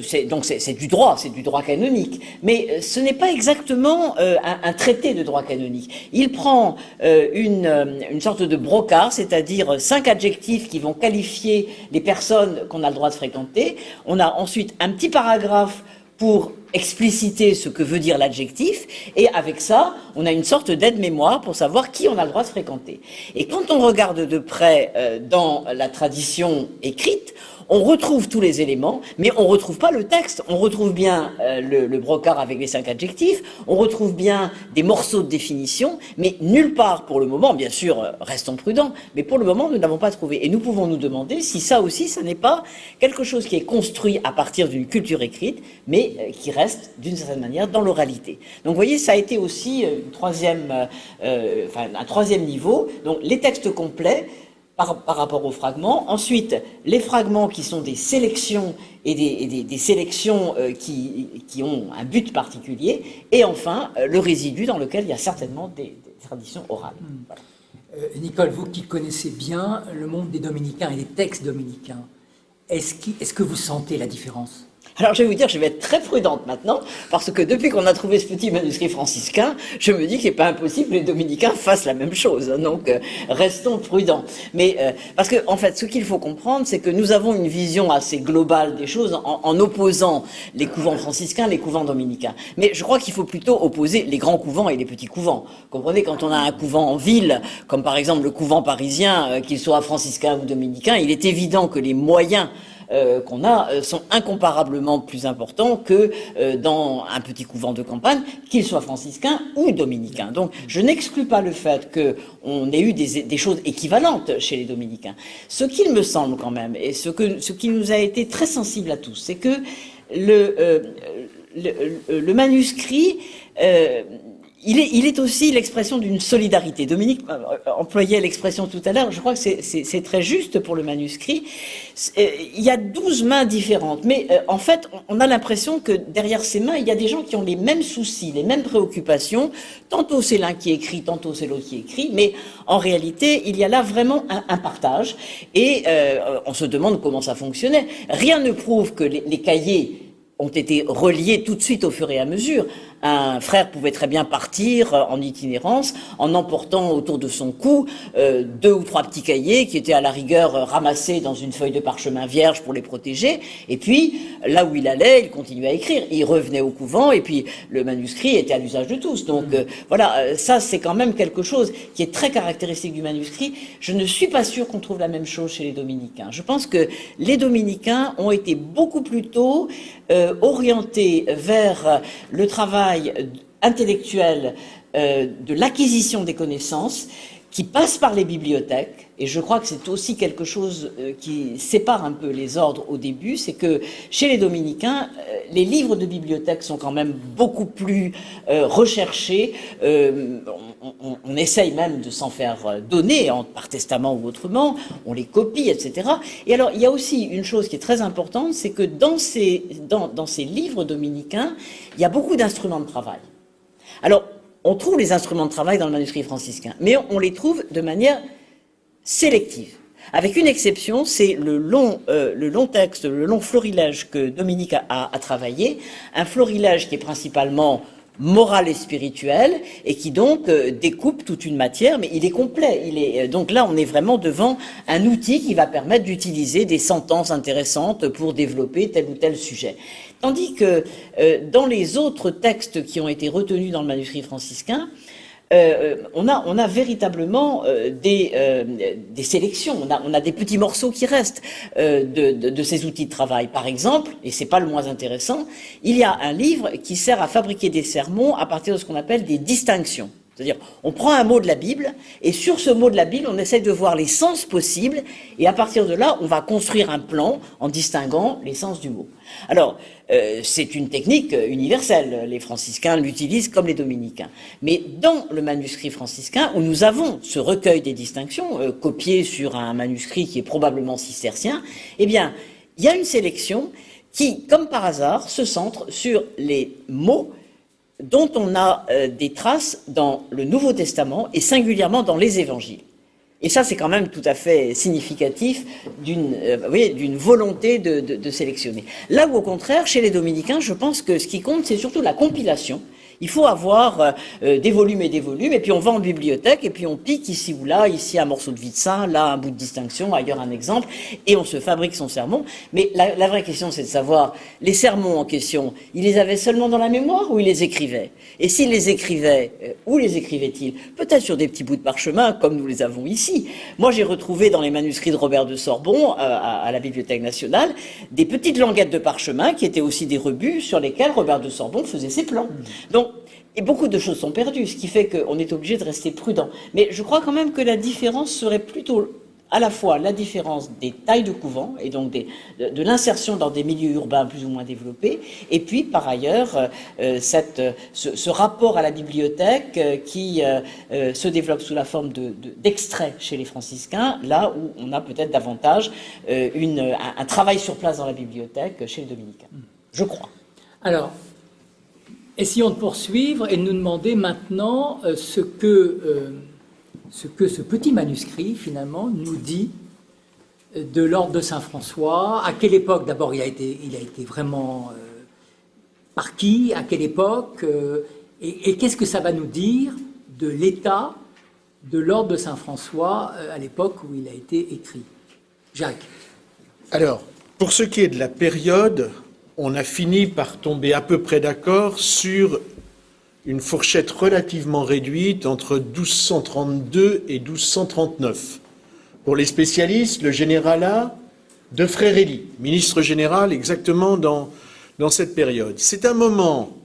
c'est du droit canonique, mais ce n'est pas exactement un traité de droit canonique. Il prend une sorte de brocard, c'est-à-dire 5 adjectifs qui vont qualifier les personnes qu'on a le droit de fréquenter. On a ensuite un petit paragraphe pour expliciter ce que veut dire l'adjectif, et avec ça, on a une sorte d'aide-mémoire pour savoir qui on a le droit de fréquenter. Et quand on regarde de près dans la tradition écrite, on retrouve tous les éléments, mais on ne retrouve pas le texte. On retrouve bien le brocard avec les 5 adjectifs, on retrouve bien des morceaux de définition, mais nulle part pour le moment, bien sûr, restons prudents, mais pour le moment, nous n'avons pas trouvé. Et nous pouvons nous demander si ça aussi, ça n'est pas quelque chose qui est construit à partir d'une culture écrite, mais qui reste d'une certaine manière dans l'oralité. Donc vous voyez, ça a été aussi un troisième niveau. Donc les textes complets, par rapport aux fragments. Ensuite, les fragments qui sont des sélections et des sélections qui ont un but particulier. Et enfin, le résidu dans lequel il y a certainement des traditions orales. Voilà. Nicole, vous qui connaissez bien le monde des dominicains et des textes dominicains, est-ce que vous sentez la différence ? Alors je vais vous dire, je vais être très prudente maintenant, parce que depuis qu'on a trouvé ce petit manuscrit franciscain, je me dis qu'il n'est pas impossible que les dominicains fassent la même chose. Donc restons prudents. Mais parce que en fait, ce qu'il faut comprendre, c'est que nous avons une vision assez globale des choses en opposant les couvents franciscains, les couvents dominicains. Mais je crois qu'il faut plutôt opposer les grands couvents et les petits couvents. Vous comprenez, quand on a un couvent en ville, comme par exemple le couvent parisien, qu'il soit franciscain ou dominicain, il est évident que les moyens qu'on a sont incomparablement plus importants que dans un petit couvent de campagne, qu'il soit franciscain ou dominicain. Donc je n'exclus pas le fait qu'on ait eu des choses équivalentes chez les dominicains. Ce qu'il me semble quand même, et ce qui nous a été très sensible à tous, c'est que le manuscrit il est aussi l'expression d'une solidarité. Dominique employait l'expression tout à l'heure, je crois que c'est très juste pour le manuscrit. Il y a 12 mains différentes, mais en fait, on a l'impression que derrière ces mains, il y a des gens qui ont les mêmes soucis, les mêmes préoccupations. Tantôt c'est l'un qui écrit, tantôt c'est l'autre qui écrit, mais en réalité, il y a là vraiment un partage. Et on se demande comment ça fonctionnait. Rien ne prouve que les cahiers ont été reliés tout de suite au fur et à mesure. Un frère pouvait très bien partir en itinérance en emportant autour de son cou 2 ou 3 petits cahiers qui étaient à la rigueur ramassés dans une feuille de parchemin vierge pour les protéger. Et puis, là où il allait, il continuait à écrire. Il revenait au couvent et puis le manuscrit était à l'usage de tous. Donc voilà, ça c'est quand même quelque chose qui est très caractéristique du manuscrit. Je ne suis pas sûre qu'on trouve la même chose chez les dominicains. Je pense que les dominicains ont été beaucoup plus tôt orientés vers le travail intellectuel de l'acquisition des connaissances qui passe par les bibliothèques, et je crois que c'est aussi quelque chose qui sépare un peu les ordres au début, c'est que chez les dominicains, les livres de bibliothèque sont quand même beaucoup plus recherchés, on essaye même de s'en faire donner par testament ou autrement, on les copie, etc. Et alors, il y a aussi une chose qui est très importante, c'est que dans ces livres dominicains, il y a beaucoup d'instruments de travail. Alors, on trouve les instruments de travail dans le manuscrit franciscain, mais on les trouve de manière sélective. Avec une exception, c'est le long texte, le long florilège que Dominique a travaillé, un florilège qui est principalement moral et spirituel, et qui donc découpe toute une matière, mais il est complet. Donc là, on est vraiment devant un outil qui va permettre d'utiliser des sentences intéressantes pour développer tel ou tel sujet. Tandis que dans les autres textes qui ont été retenus dans le manuscrit franciscain, on a véritablement des sélections, on a des petits morceaux qui restent de ces outils de travail. Par exemple, et c'est pas le moins intéressant, il y a un livre qui sert à fabriquer des sermons à partir de ce qu'on appelle des distinctions. C'est-à-dire, on prend un mot de la Bible, et sur ce mot de la Bible, on essaie de voir les sens possibles, et à partir de là, on va construire un plan en distinguant les sens du mot. Alors, c'est une technique universelle, les franciscains l'utilisent comme les dominicains. Mais dans le manuscrit franciscain, où nous avons ce recueil des distinctions, copié sur un manuscrit qui est probablement cistercien, eh bien, il y a une sélection qui, comme par hasard, se centre sur les mots dont on a des traces dans le Nouveau Testament et singulièrement dans les évangiles. Et ça, c'est quand même tout à fait significatif d'une volonté de sélectionner. Là où, au contraire, chez les dominicains, je pense que ce qui compte, c'est surtout la compilation. Il faut avoir des volumes, et puis on va en bibliothèque, et puis on pique ici ou là, ici un morceau de vie de saint, là un bout de distinction, ailleurs un exemple, et on se fabrique son sermon. Mais la vraie question, c'est de savoir, les sermons en question, il les avait seulement dans la mémoire ou il les écrivait? Et s'il les écrivait, où les écrivait-il? Peut-être sur des petits bouts de parchemin, comme nous les avons ici. Moi, j'ai retrouvé dans les manuscrits de Robert de Sorbon, à la Bibliothèque nationale, des petites languettes de parchemin qui étaient aussi des rebuts sur lesquels Robert de Sorbon faisait ses plans. Donc, et beaucoup de choses sont perdues, ce qui fait qu'on est obligé de rester prudent. Mais je crois quand même que la différence serait plutôt à la fois la différence des tailles de couvents, et donc de l'insertion dans des milieux urbains plus ou moins développés, et puis par ailleurs ce rapport à la bibliothèque qui se développe sous la forme d'extraits chez les franciscains, là où on a peut-être davantage un travail sur place dans la bibliothèque chez les dominicains, je crois. Alors, essayons de poursuivre et de nous demander maintenant ce que ce petit manuscrit, finalement, nous dit de l'ordre de Saint-François. À quelle époque, d'abord, il a été vraiment par qui? À quelle époque? Et qu'est-ce que ça va nous dire de l'état de l'ordre de Saint-François à l'époque où il a été écrit? Jacques. Alors, pour ce qui est de la période, on a fini par tomber à peu près d'accord sur une fourchette relativement réduite entre 1232 et 1239. Pour les spécialistes, le généralat de Frère Élie, ministre général exactement dans cette période. C'est un moment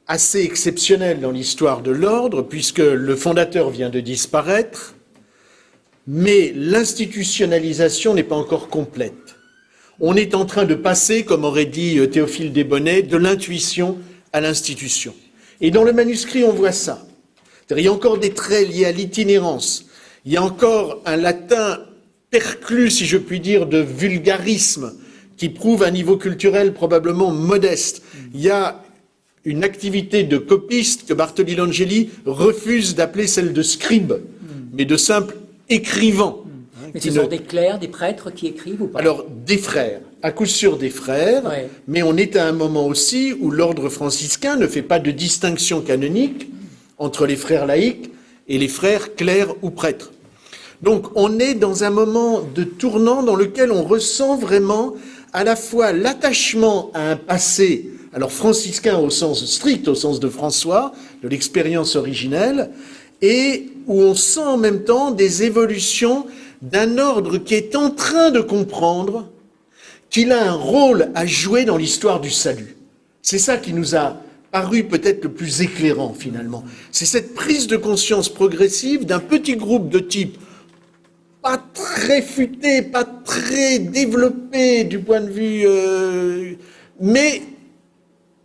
assez exceptionnel dans l'histoire de l'ordre, puisque le fondateur vient de disparaître, mais l'institutionnalisation n'est pas encore complète. On est en train de passer, comme aurait dit Théophile Desbonnets, de l'intuition à l'institution. Et dans le manuscrit, on voit ça. Il y a encore des traits liés à l'itinérance. Il y a encore un latin perclus, si je puis dire, de vulgarisme, qui prouve un niveau culturel probablement modeste. Il y a une activité de copiste que Bartoli Langeli refuse d'appeler celle de scribe, mais de simple écrivant. Mais ce sont des clercs, des prêtres qui écrivent ou pas? Alors, des frères, à coup sûr des frères, ouais. Mais on est à un moment aussi où l'ordre franciscain ne fait pas de distinction canonique entre les frères laïcs et les frères clercs ou prêtres. Donc, on est dans un moment de tournant dans lequel on ressent vraiment à la fois l'attachement à un passé, alors franciscain au sens strict, au sens de François, de l'expérience originelle, et où on sent en même temps des évolutions d'un ordre qui est en train de comprendre qu'il a un rôle à jouer dans l'histoire du salut. C'est ça qui nous a paru peut-être le plus éclairant, finalement. C'est cette prise de conscience progressive d'un petit groupe de type pas très futé, pas très développé du point de vue... mais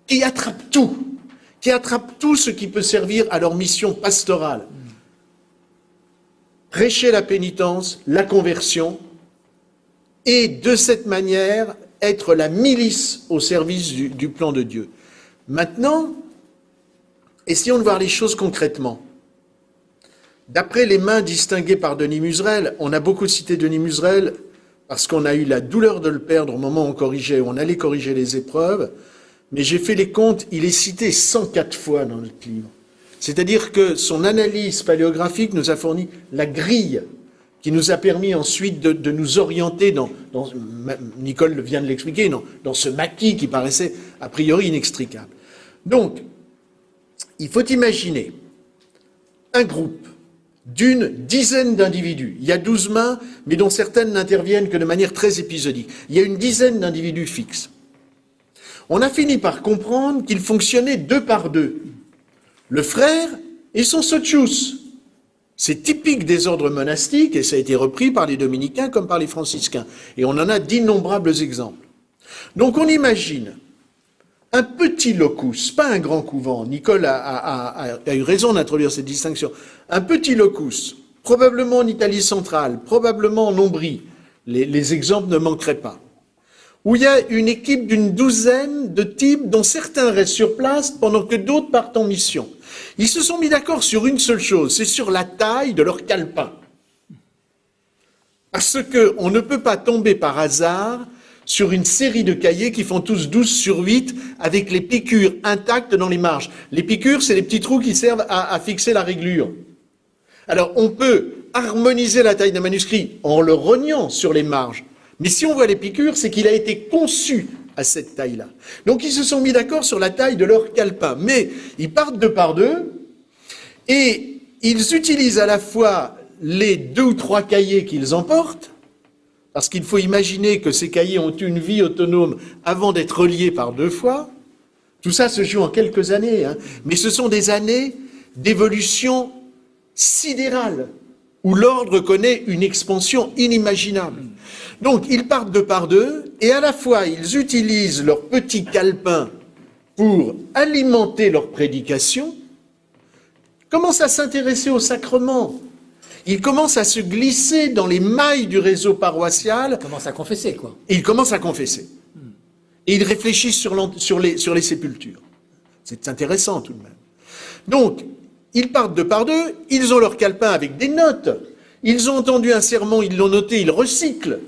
qui attrape tout ce qui peut servir à leur mission pastorale. Prêcher la pénitence, la conversion, et de cette manière, être la milice au service du plan de Dieu. Maintenant, essayons de voir les choses concrètement. D'après les mains distinguées par Denis Muserel, on a beaucoup cité Denis Muserel parce qu'on a eu la douleur de le perdre au moment où on allait corriger les épreuves, mais j'ai fait les comptes, il est cité 104 fois dans notre livre. C'est-à-dire que son analyse paléographique nous a fourni la grille qui nous a permis ensuite de nous orienter Nicole vient de l'expliquer, dans ce maquis qui paraissait a priori inextricable. Donc, il faut imaginer un groupe d'une dizaine d'individus. Il y a 12 mains, mais dont certaines n'interviennent que de manière très épisodique. Il y a une dizaine d'individus fixes. On a fini par comprendre qu'ils fonctionnaient deux par deux. Le frère et son sotius. C'est typique des ordres monastiques, et ça a été repris par les dominicains comme par les franciscains. Et on en a d'innombrables exemples. Donc on imagine un petit locus, pas un grand couvent. Nicole a eu raison d'introduire cette distinction. Un petit locus, probablement en Italie centrale, probablement en Ombrie. Les exemples ne manqueraient pas. Où il y a une équipe d'une douzaine de types dont certains restent sur place pendant que d'autres partent en mission. Ils se sont mis d'accord sur une seule chose, c'est sur la taille de leur calepin. Parce qu'on ne peut pas tomber par hasard sur une série de cahiers qui font tous 12/8 avec les piqûres intactes dans les marges. Les piqûres, c'est les petits trous qui servent à fixer la réglure. Alors, on peut harmoniser la taille d'un manuscrit en le rognant sur les marges. Mais si on voit les piqûres, c'est qu'il a été conçu à cette taille-là. Donc, ils se sont mis d'accord sur la taille de leur calepin. Mais ils partent 2 par 2 et ils utilisent à la fois les 2 ou 3 cahiers qu'ils emportent, parce qu'il faut imaginer que ces cahiers ont une vie autonome avant d'être reliés par 2 fois. Tout ça se joue en quelques années, hein. Mais ce sont des années d'évolution sidérale, où l'ordre connaît une expansion inimaginable. Donc, ils partent 2 par 2, et à la fois, ils utilisent leur petit calepin pour alimenter leur prédication, commencent à s'intéresser au sacrement. Ils commencent à se glisser dans les mailles du réseau paroissial. Ils commencent à confesser, quoi. Et ils commencent à confesser. Et ils réfléchissent sur les sépultures. C'est intéressant tout de même. Donc, ils partent 2 par 2, ils ont leur calepin avec des notes. Ils ont entendu un sermon, ils l'ont noté, ils recyclent.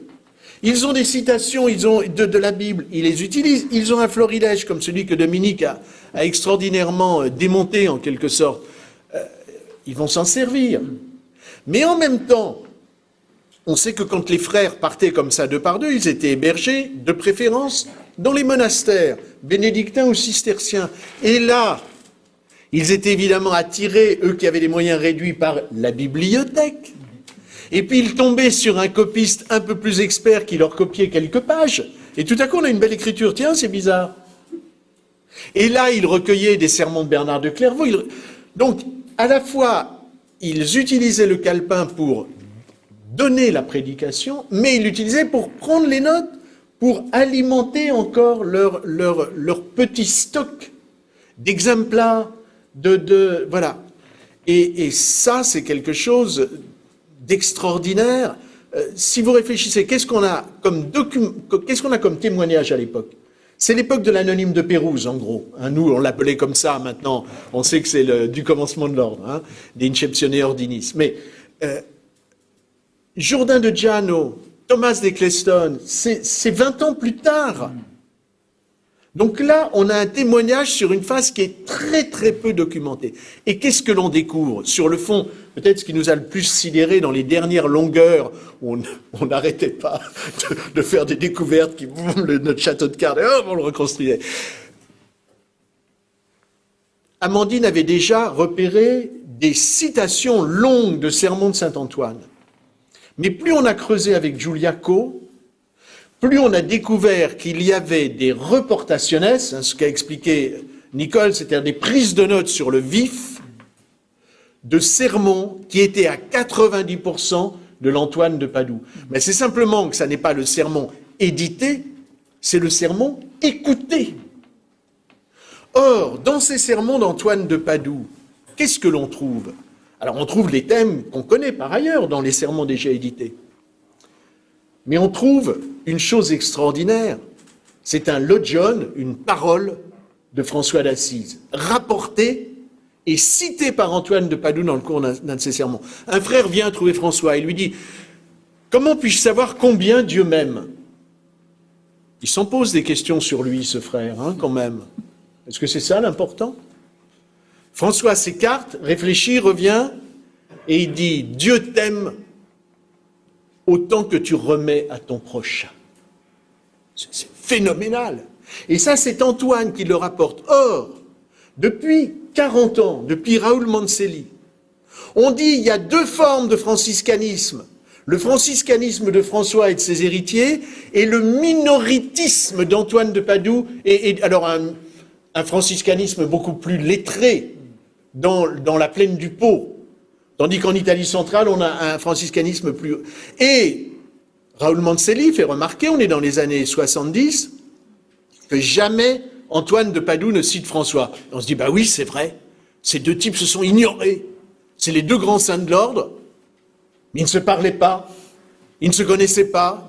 Ils ont des citations de la Bible, ils les utilisent. Ils ont un florilège comme celui que Dominique a extraordinairement démonté en quelque sorte. Ils vont s'en servir. Mais en même temps, on sait que quand les frères partaient comme ça 2 par 2, ils étaient hébergés, de préférence, dans les monastères, bénédictins ou cisterciens. Et là, ils étaient évidemment attirés, eux qui avaient des moyens réduits, par la bibliothèque. Et puis ils tombaient sur un copiste un peu plus expert qui leur copiait quelques pages. Et tout à coup, on a une belle écriture. Tiens, c'est bizarre. Et là, ils recueillaient des sermons de Bernard de Clairvaux. Donc, à la fois, ils utilisaient le calepin pour donner la prédication, mais ils l'utilisaient pour prendre les notes, pour alimenter encore leur petit stock d'exemplaires, voilà. Et ça, c'est quelque chose d'extraordinaire. Si vous réfléchissez, qu'est-ce qu'on a comme témoignage à l'époque? C'est l'époque de l'anonyme de Pérouse, en gros. Hein, nous, on l'appelait comme ça, maintenant, on sait que c'est du commencement de l'ordre, hein, d'Inceptione Ordinis. Mais Jourdain de Giano, Thomas d'Eccleston, c'est 20 ans plus tard. Donc là, on a un témoignage sur une phase qui est très très peu documentée. Et qu'est-ce que l'on découvre? Sur le fond, peut-être ce qui nous a le plus sidéré dans les dernières longueurs, où on n'arrêtait pas de faire des découvertes qui notre château de cartes, on le reconstruisait. Amandine avait déjà repéré des citations longues de sermons de Saint-Antoine. Mais plus on a creusé avec Giuliaco, plus on a découvert qu'il y avait des reportationes, hein, ce qu'a expliqué Nicole, c'est-à-dire des prises de notes sur le vif, de sermons qui étaient à 90% de l'Antoine de Padoue. Mais c'est simplement que ça n'est pas le sermon édité, c'est le sermon écouté. Or, dans ces sermons d'Antoine de Padoue, qu'est-ce que l'on trouve? Alors, on trouve les thèmes qu'on connaît par ailleurs dans les sermons déjà édités. Mais on trouve une chose extraordinaire, c'est un logion, une parole de François d'Assise, rapportée et citée par Antoine de Padoue dans le cours d'un de ses sermons. Un frère vient trouver François et lui dit « Comment puis-je savoir combien Dieu m'aime » Il s'en pose des questions sur lui, ce frère, hein, quand même. Est-ce que c'est ça l'important? François s'écarte, réfléchit, revient, et il dit « Dieu t'aime autant que tu remets à ton prochain. » C'est phénoménal. Et ça, c'est Antoine qui le rapporte. Or, depuis 40 ans, depuis Raoul Mancelli, on dit il y a 2 formes de franciscanisme. Le franciscanisme de François et de ses héritiers, et le minoritisme d'Antoine de Padoue, et alors un franciscanisme beaucoup plus lettré dans la plaine du Pô. Tandis qu'en Italie centrale, on a un franciscanisme plus... Et Raoul Mancelli fait remarquer, on est dans les années 70, que jamais Antoine de Padoue ne cite François. Et on se dit, bah oui, c'est vrai, ces 2 types se sont ignorés. C'est les 2 grands saints de l'ordre, mais ils ne se parlaient pas, ils ne se connaissaient pas.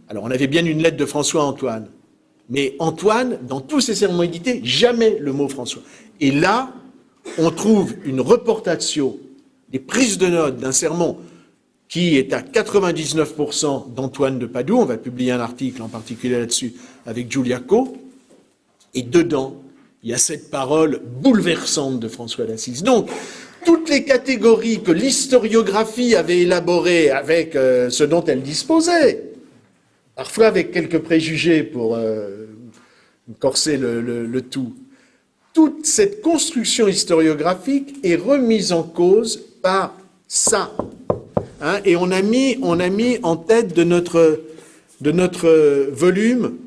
Alors on avait bien une lettre de François à Antoine. Mais Antoine, dans tous ses sermons édités, jamais le mot François. Et là, on trouve une reportatio, des prises de notes d'un sermon qui est à 99% d'Antoine de Padoue. On va publier un article en particulier là-dessus avec Giulia Co. Et dedans, il y a cette parole bouleversante de François d'Assise. Donc, toutes les catégories que l'historiographie avait élaborées avec ce dont elle disposait, parfois avec quelques préjugés pour corser le tout, toute cette construction historiographique est remise en cause par ça. Hein, et on a mis en tête de notre volume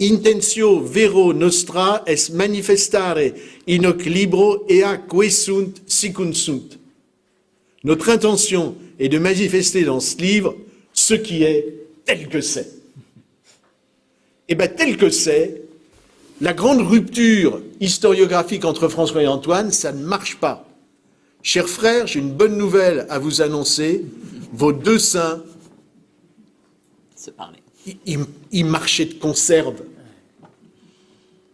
Intentio vero nostra est manifestare in hoc libro ea que sunt sicunt sunt. Notre intention est de manifester dans ce livre ce qui est tel que c'est. Et bien tel que c'est, la grande rupture historiographique entre François et Antoine, ça ne marche pas. Chers frères, j'ai une bonne nouvelle à vous annoncer. Vos deux saints, Se parler. ils marchaient de conserve.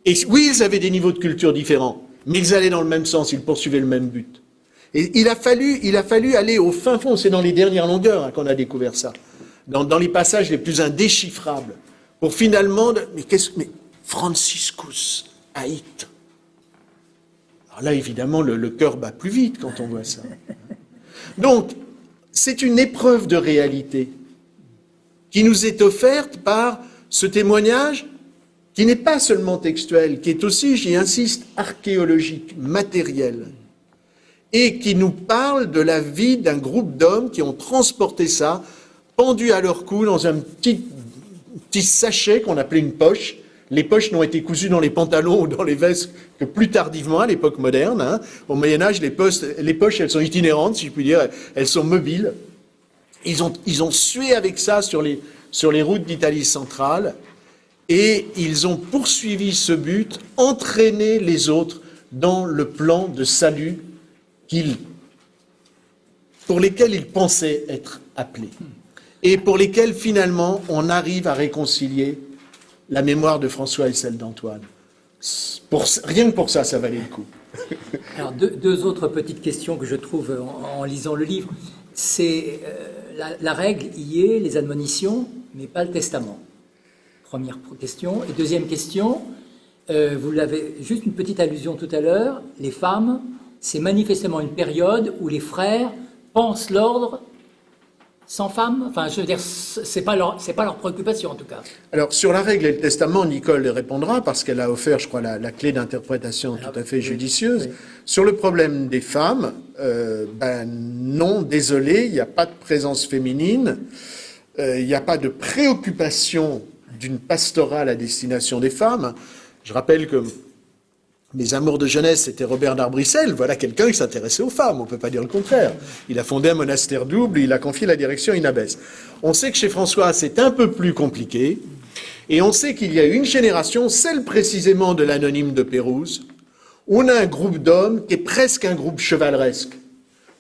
Et oui, ils avaient des niveaux de culture différents, mais ils allaient dans le même sens, ils poursuivaient le même but. Et il a fallu aller au fin fond, c'est dans les dernières longueurs qu'on a découvert ça, dans les passages les plus indéchiffrables, pour finalement, mais Franciscus haït. Alors là, évidemment, le cœur bat plus vite quand on voit ça. Donc, c'est une épreuve de réalité qui nous est offerte par ce témoignage qui n'est pas seulement textuel, qui est aussi, j'y insiste, archéologique, matériel, et qui nous parle de la vie d'un groupe d'hommes qui ont transporté ça, pendu à leur cou dans un petit sachet qu'on appelait une poche. Les poches n'ont été cousues dans les pantalons ou dans les vestes que plus tardivement, à l'époque moderne. Hein. Au Moyen-Âge, les poches, elles sont itinérantes, si je puis dire, elles sont mobiles. Ils ont sué avec ça sur les routes d'Italie centrale, et ils ont poursuivi ce but, entraîner les autres dans le plan de salut pour lesquels ils pensaient être appelés, et pour lesquels, finalement, on arrive à réconcilier la mémoire de François et celle d'Antoine. Rien que pour ça, ça valait le coup. Alors, deux autres petites questions que je trouve en lisant le livre. C'est la règle y est, les admonitions, mais pas le testament. Première question. Et deuxième question, vous l'avez juste une petite allusion tout à l'heure, les femmes, c'est manifestement une période où les frères pensent l'ordre sans femmes. Enfin, je veux dire, c'est pas leur préoccupation en tout cas. Alors, sur la règle et le testament, Nicole répondra parce qu'elle a offert, je crois, la clé d'interprétation tout à fait judicieuse. Oui. Sur le problème des femmes, non, désolé, il n'y a pas de présence féminine, il n'y a pas de préoccupation d'une pastorale à destination des femmes. Je rappelle que mes amours de jeunesse, c'était Robert d'Arbrissel, voilà quelqu'un qui s'intéressait aux femmes, on ne peut pas dire le contraire. Il a fondé un monastère double, il a confié la direction à une abbesse. On sait que chez François, c'est un peu plus compliqué, et on sait qu'il y a une génération, celle précisément de l'anonyme de Pérouse, où on a un groupe d'hommes qui est presque un groupe chevaleresque.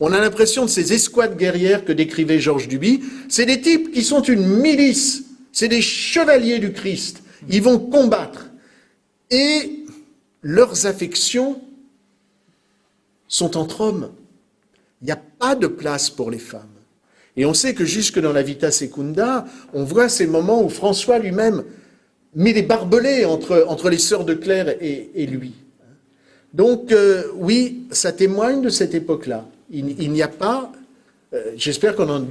On a l'impression de ces escouades guerrières que décrivait Georges Duby. C'est des types qui sont une milice, c'est des chevaliers du Christ. Ils vont combattre. Et leurs affections sont entre hommes. Il n'y a pas de place pour les femmes. Et on sait que jusque dans la Vita Secunda, on voit ces moments où François lui-même met des barbelés entre les sœurs de Claire et lui. Donc, oui, ça témoigne de cette époque-là. Il n'y a pas... j'espère qu'on en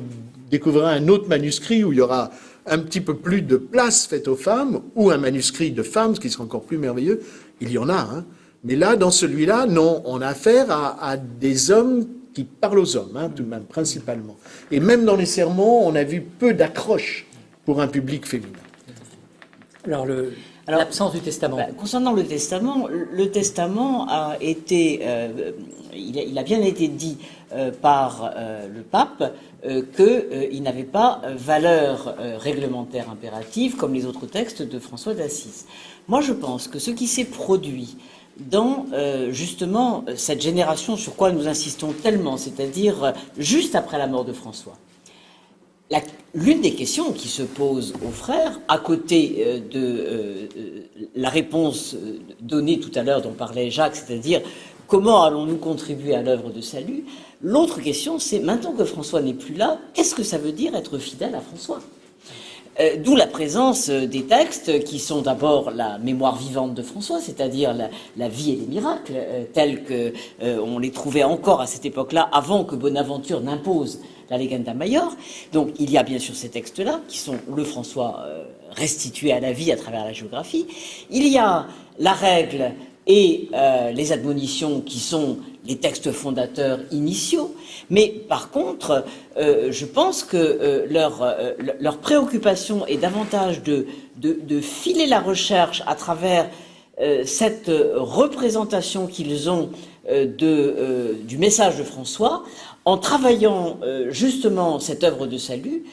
découvrira un autre manuscrit où il y aura un petit peu plus de place faite aux femmes, ou un manuscrit de femmes, ce qui sera encore plus merveilleux. Il y en a, hein. Mais là, dans celui-là, non, on a affaire à des hommes qui parlent aux hommes, hein, tout de même, principalement. Et même dans les sermons, on a vu peu d'accroche pour un public féminin. Alors, l'absence du testament. Concernant le testament a été, il a bien été dit par le pape qu'il n'avait pas valeur réglementaire impérative comme les autres textes de François d'Assise. Moi, je pense que ce qui s'est produit dans justement cette génération sur quoi nous insistons tellement, c'est-à-dire juste après la mort de François, l'une des questions qui se pose aux frères, à côté de la réponse donnée tout à l'heure dont parlait Jacques, c'est-à-dire comment allons-nous contribuer à l'œuvre de salut? L'autre question, c'est maintenant que François n'est plus là, qu'est-ce que ça veut dire être fidèle à François? D'où la présence des textes qui sont d'abord la mémoire vivante de François, c'est-à-dire la vie et les miracles, tels que on les trouvait encore à cette époque-là, avant que Bonaventure n'impose la Legenda Maior. Donc il y a bien sûr ces textes-là, qui sont le François restitué à la vie à travers la géographie. Il y a la règle et les admonitions qui sont les textes fondateurs initiaux. Mais par contre, je pense que leur préoccupation est davantage de filer la recherche à travers cette représentation qu'ils ont du message de François, en travaillant justement cette œuvre de salut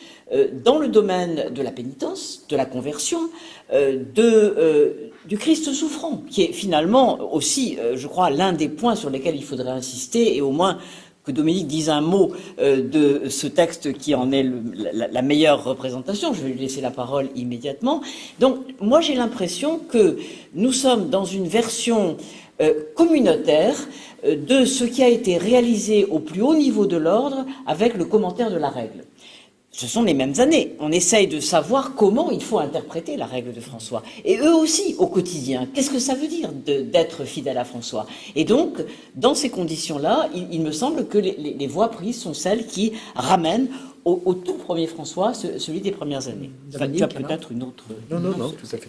dans le domaine de la pénitence, de la conversion, du Christ souffrant, qui est finalement aussi, je crois, l'un des points sur lesquels il faudrait insister, et au moins que Dominique dise un mot de ce texte qui en est la meilleure représentation. Je vais lui laisser la parole immédiatement. Donc, moi, j'ai l'impression que nous sommes dans une version communautaire de ce qui a été réalisé au plus haut niveau de l'ordre avec le commentaire de la règle. Ce sont les mêmes années. On essaye de savoir comment il faut interpréter la règle de François. Et eux aussi, au quotidien, qu'est-ce que ça veut dire d'être fidèle à François? Et donc, dans ces conditions-là, il me semble que les voies prises sont celles qui ramènent au tout premier François, celui des premières années. Enfin, il y a peut-être une autre... Non, tout à fait.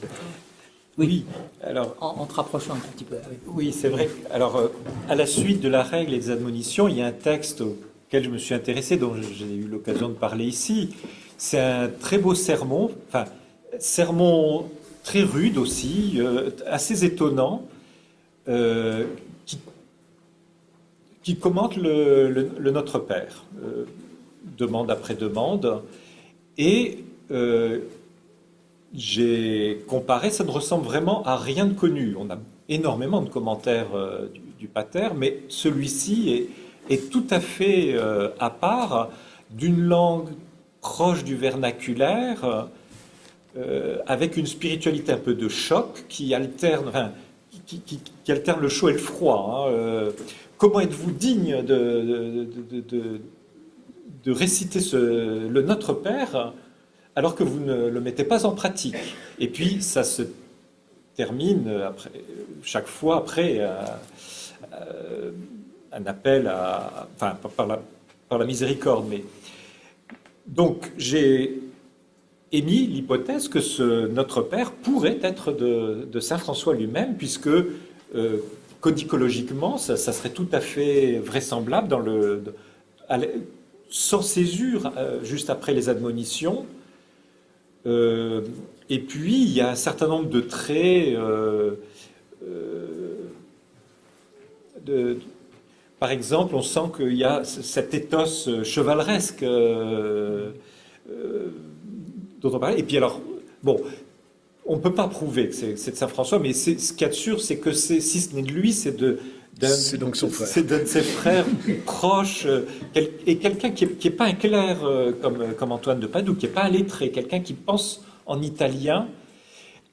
Oui, alors... En te rapprochant un petit peu. Oui, c'est vrai. Alors, à la suite de la règle et des admonitions, il y a un texte auquel je me suis intéressé, dont j'ai eu l'occasion de parler ici. C'est un très beau sermon, enfin, sermon très rude aussi, assez étonnant, qui commente le Notre Père, demande après demande. Et j'ai comparé, ça ne ressemble vraiment à rien de connu. On a énormément de commentaires du Pater, mais celui-ci est tout à fait à part, d'une langue proche du vernaculaire, avec une spiritualité un peu de choc qui alterne, enfin, qui alterne le chaud et le froid. Hein. Comment êtes-vous digne de réciter le Notre Père alors que vous ne le mettez pas en pratique? Et puis ça se termine après, chaque fois après un appel par la miséricorde. Mais donc j'ai émis l'hypothèse que ce Notre Père pourrait être de saint François lui-même, puisque codicologiquement ça serait tout à fait vraisemblable sans césure juste après les admonitions. Et puis il y a un certain nombre de traits par exemple, on sent qu'il y a cet ethos chevaleresque dont on parlait. Et puis alors, bon, on ne peut pas prouver que c'est de saint François, mais ce qu'il y a de sûr, c'est que si ce n'est de lui, c'est donc son frère. C'est d'un de ses frères proches, et quelqu'un qui n'est pas un clerc comme Antoine de Padoue, qui n'est pas un lettré, quelqu'un qui pense en italien.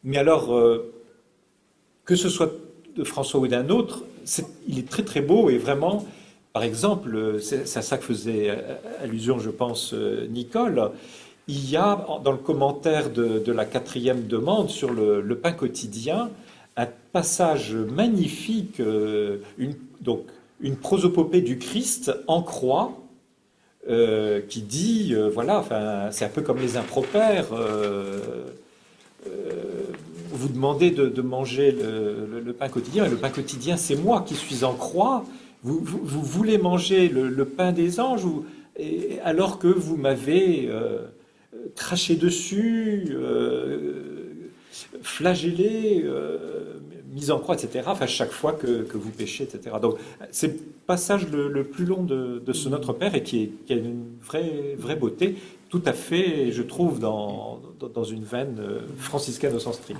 Mais alors, que ce soit de François ou d'un autre, il est très très beau, et vraiment, par exemple, c'est à ça que faisait allusion, je pense, Nicole. Il y a dans le commentaire de la 4e demande sur le pain quotidien un passage magnifique, une prosopopée du Christ en croix, qui dit, voilà, enfin, c'est un peu comme les impropères. Vous demandez de manger le pain quotidien, et le pain quotidien, c'est moi qui suis en croix. Vous voulez manger le pain des anges, alors que vous m'avez craché dessus, flagellé, mis en croix, etc. Enfin, chaque fois que vous péchez, etc. Donc, c'est le passage le plus long de ce Notre Père, et qui a une vraie beauté, tout à fait, je trouve, dans une veine franciscaine au sens strict.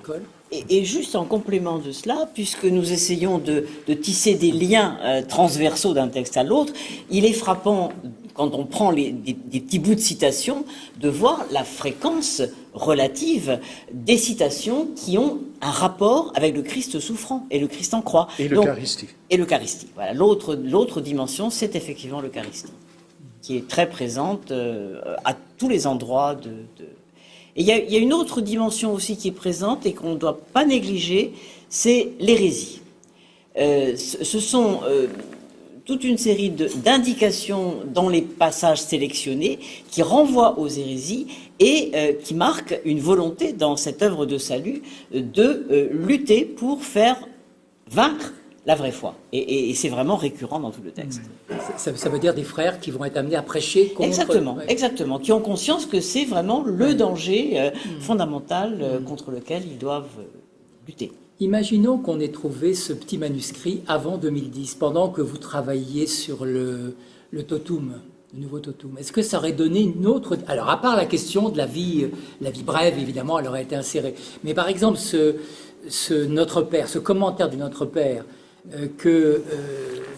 Et juste en complément de cela, puisque nous essayons de tisser des liens transversaux d'un texte à l'autre, il est frappant, quand on prend des petits bouts de citations, de voir la fréquence relative des citations qui ont un rapport avec le Christ souffrant et le Christ en croix. Et l'Eucharistie. Et l'Eucharistie. Voilà. L'autre dimension, c'est effectivement l'Eucharistie, qui est très présente à tous les endroits Et il y a une autre dimension aussi qui est présente et qu'on ne doit pas négliger, c'est l'hérésie. Ce sont toute une série d'indications dans les passages sélectionnés qui renvoient aux hérésies et qui marquent une volonté dans cette œuvre de salut de lutter pour faire vaincre la vraie foi. Et c'est vraiment récurrent dans tout le texte. Ça veut dire des frères qui vont être amenés à prêcher contre... Exactement, Ouais. exactement, qui ont conscience que c'est vraiment le danger fondamental contre lequel ils doivent lutter. Imaginons qu'on ait trouvé ce petit manuscrit avant 2010, pendant que vous travailliez sur le Totum, le nouveau Totum. Est-ce que ça aurait donné une autre... Alors, à part la question de la vie brève, évidemment, elle aurait été insérée. Mais par exemple, ce Notre Père, ce commentaire du Notre Père que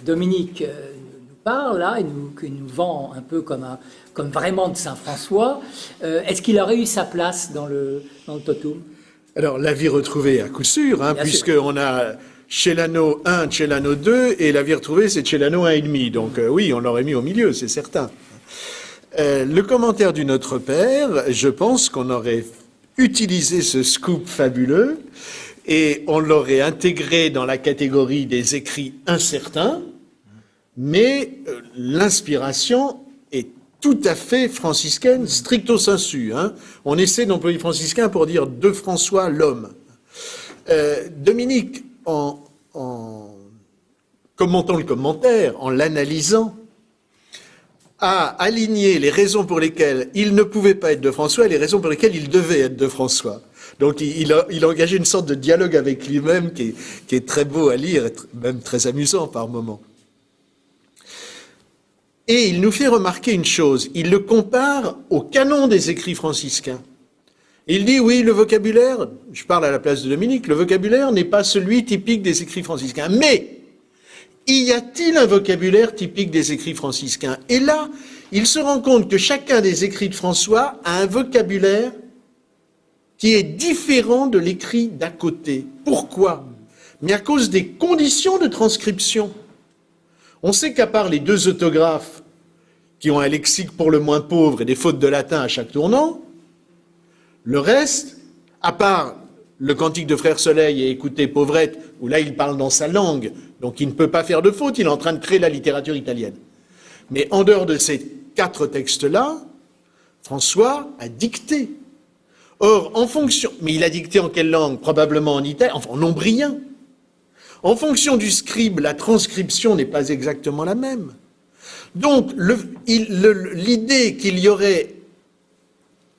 Dominique nous parle, là, et qui nous vend un peu comme vraiment de Saint François, est-ce qu'il aurait eu sa place dans le Totum ? Alors, la vie retrouvée, à coup sûr, puisqu'on a Celano 1, Celano 2, et la vie retrouvée, c'est Celano 1,5. Donc, oui, on l'aurait mis au milieu, c'est certain. Le commentaire du Notre Père, je pense qu'on aurait utilisé ce scoop fabuleux, et on l'aurait intégré dans la catégorie des écrits incertains, mais l'inspiration est tout à fait franciscaine, stricto sensu. On essaie d'employer franciscain pour dire de François l'homme. Dominique, en commentant le commentaire, en l'analysant, a aligné les raisons pour lesquelles il ne pouvait pas être de François et les raisons pour lesquelles il devait être de François. Donc il a engagé une sorte de dialogue avec lui-même qui est très beau à lire, et même très amusant par moments. Et il nous fait remarquer une chose, il le compare au canon des écrits franciscains. Il dit, oui, le vocabulaire, je parle à la place de Dominique, le vocabulaire n'est pas celui typique des écrits franciscains. Mais, y a-t-il un vocabulaire typique des écrits franciscains? Et là, il se rend compte que chacun des écrits de François a un vocabulaire qui est différent de l'écrit d'à côté. Pourquoi? Mais à cause des conditions de transcription. On sait qu'à part les deux autographes qui ont un lexique pour le moins pauvre et des fautes de latin à chaque tournant, le reste, à part le Cantique de Frère Soleil et Écoutez Pauvrette, où là il parle dans sa langue, donc il ne peut pas faire de faute, il est en train de créer la littérature italienne. Mais en dehors de ces 4 textes-là, François a dicté. Or, en fonction... Mais il a dicté en quelle langue? Probablement en italien, enfin en ombrien. En fonction du scribe, la transcription n'est pas exactement la même. Donc, l'idée qu'il y aurait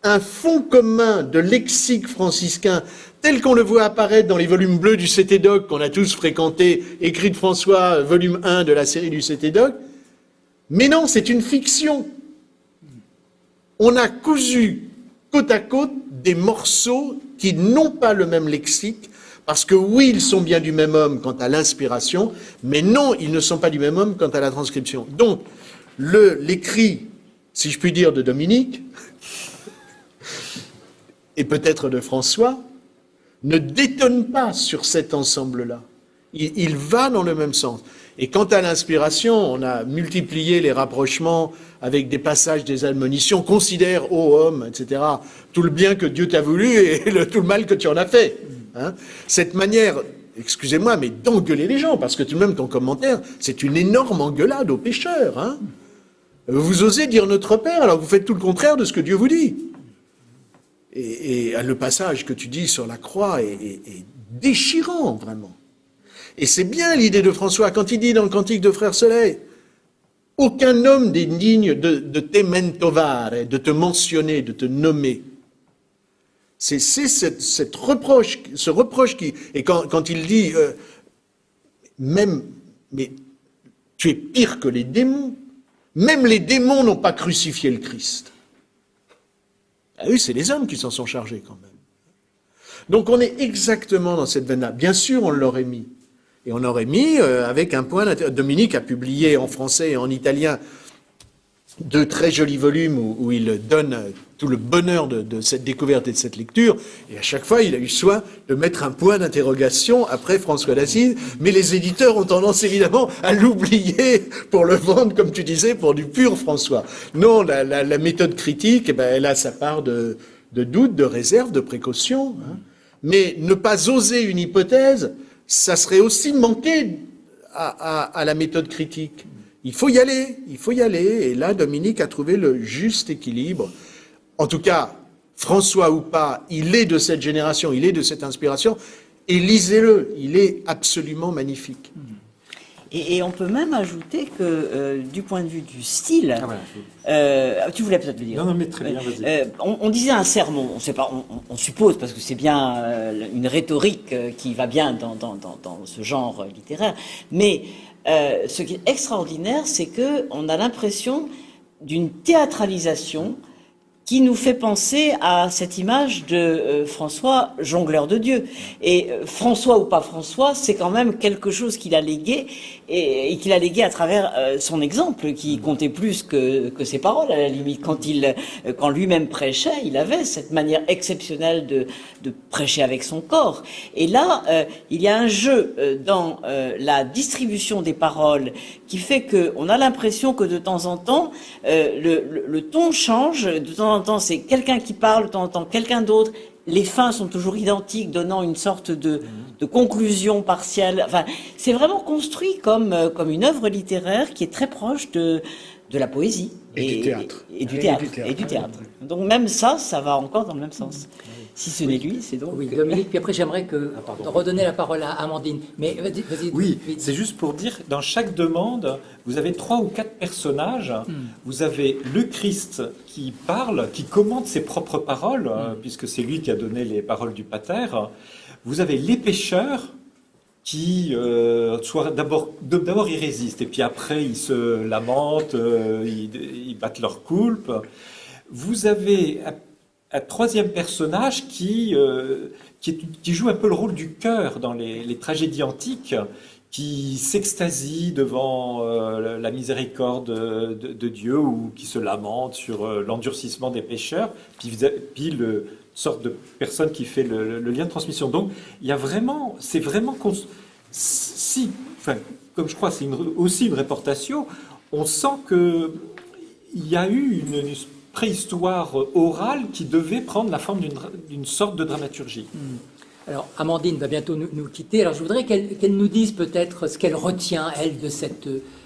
un fond commun de lexique franciscain, tel qu'on le voit apparaître dans les volumes bleus du CT-Doc qu'on a tous fréquentés, écrit de François, volume 1 de la série du CT-Doc, mais non, c'est une fiction. On a cousu côte à côte des morceaux qui n'ont pas le même lexique, parce que oui, ils sont bien du même homme quant à l'inspiration, mais non, ils ne sont pas du même homme quant à la transcription. Donc, l'écrit, si je puis dire, de Dominique, et peut-être de François, ne détonne pas sur cet ensemble-là. Il va dans le même sens. Et quant à l'inspiration, on a multiplié les rapprochements avec des passages des admonitions, considère, ô homme, etc., tout le bien que Dieu t'a voulu et tout le mal que tu en as fait. Cette manière, excusez-moi, mais d'engueuler les gens, parce que tout de même ton commentaire, c'est une énorme engueulade aux pécheurs. Vous osez dire notre Père, alors vous faites tout le contraire de ce que Dieu vous dit. Et le passage que tu dis sur la croix est déchirant, vraiment. Et c'est bien l'idée de François, quand il dit dans le Cantique de Frère Soleil, aucun homme n'est digne de te mentovare, de te mentionner, de te nommer. C'est ce reproche qui... Et quand il dit, mais tu es pire que les démons. Même les démons n'ont pas crucifié le Christ. Ah oui, c'est les hommes qui s'en sont chargés quand même. Donc on est exactement dans cette veine-là. Bien sûr, on l'aurait mis. Et on aurait mis avec un point... Dominique a publié en français et en italien 2 très jolis volumes où il donne tout le bonheur de cette découverte et de cette lecture. Et à chaque fois, il a eu soin de mettre un point d'interrogation après François d'Assise. Mais les éditeurs ont tendance évidemment à l'oublier pour le vendre, comme tu disais, pour du pur François. Non, la méthode critique, eh ben, elle a sa part de doute, de réserve, de précaution. Hein. Mais ne pas oser une hypothèse, ça serait aussi manquer à la méthode critique. Il faut y aller. Et là, Dominique a trouvé le juste équilibre. En tout cas, François ou pas, il est de cette génération, il est de cette inspiration. Et lisez-le, il est absolument magnifique. Et on peut même ajouter que, du point de vue du style, tu voulais peut-être le dire. Non, mais très bien, vas-y. On disait un sermon, on sait pas, on suppose, parce que c'est bien une rhétorique qui va bien dans ce genre littéraire, mais ce qui est extraordinaire, c'est qu'on a l'impression d'une théâtralisation qui nous fait penser à cette image de François, jongleur de Dieu. Et François ou pas François, c'est quand même quelque chose qu'il a légué, et qu'il a légué à travers son exemple, qui comptait plus que ses paroles, à la limite. Quand lui-même prêchait, il avait cette manière exceptionnelle de prêcher avec son corps. Et là, il y a un jeu dans la distribution des paroles qui fait qu'on a l'impression que de temps en temps, le ton change, de temps en temps c'est quelqu'un qui parle, de temps en temps quelqu'un d'autre. Les fins sont toujours identiques, donnant une sorte de conclusion partielle. Enfin, c'est vraiment construit comme une œuvre littéraire qui est très proche de la poésie. Et du théâtre. Et du théâtre. Donc même ça va encore dans le même sens. Si ce n'est lui, c'est donc... Oui, Dominique, puis après j'aimerais redonner la parole à Amandine. Mais vas-y. Oui, c'est juste pour dire, dans chaque demande, vous avez 3 ou 4 personnages. Vous avez le Christ qui parle, qui commente ses propres paroles, puisque c'est lui qui a donné les paroles du Pater. Vous avez les pécheurs qui d'abord ils résistent, et puis après ils se lamentent, ils battent leur coulpe. Vous avez un 3e personnage qui joue un peu le rôle du cœur dans les tragédies antiques, qui s'extasie devant la miséricorde de Dieu, ou qui se lamente sur l'endurcissement des pécheurs, puis le sorte de personne qui fait le lien de transmission. Donc il y a vraiment, c'est vraiment comme je crois c'est aussi une réportation, on sent que il y a eu une préhistoire orale qui devait prendre la forme d'une sorte de dramaturgie. Alors, Amandine va bientôt nous quitter. Alors, je voudrais qu'elle nous dise peut-être ce qu'elle retient, elle,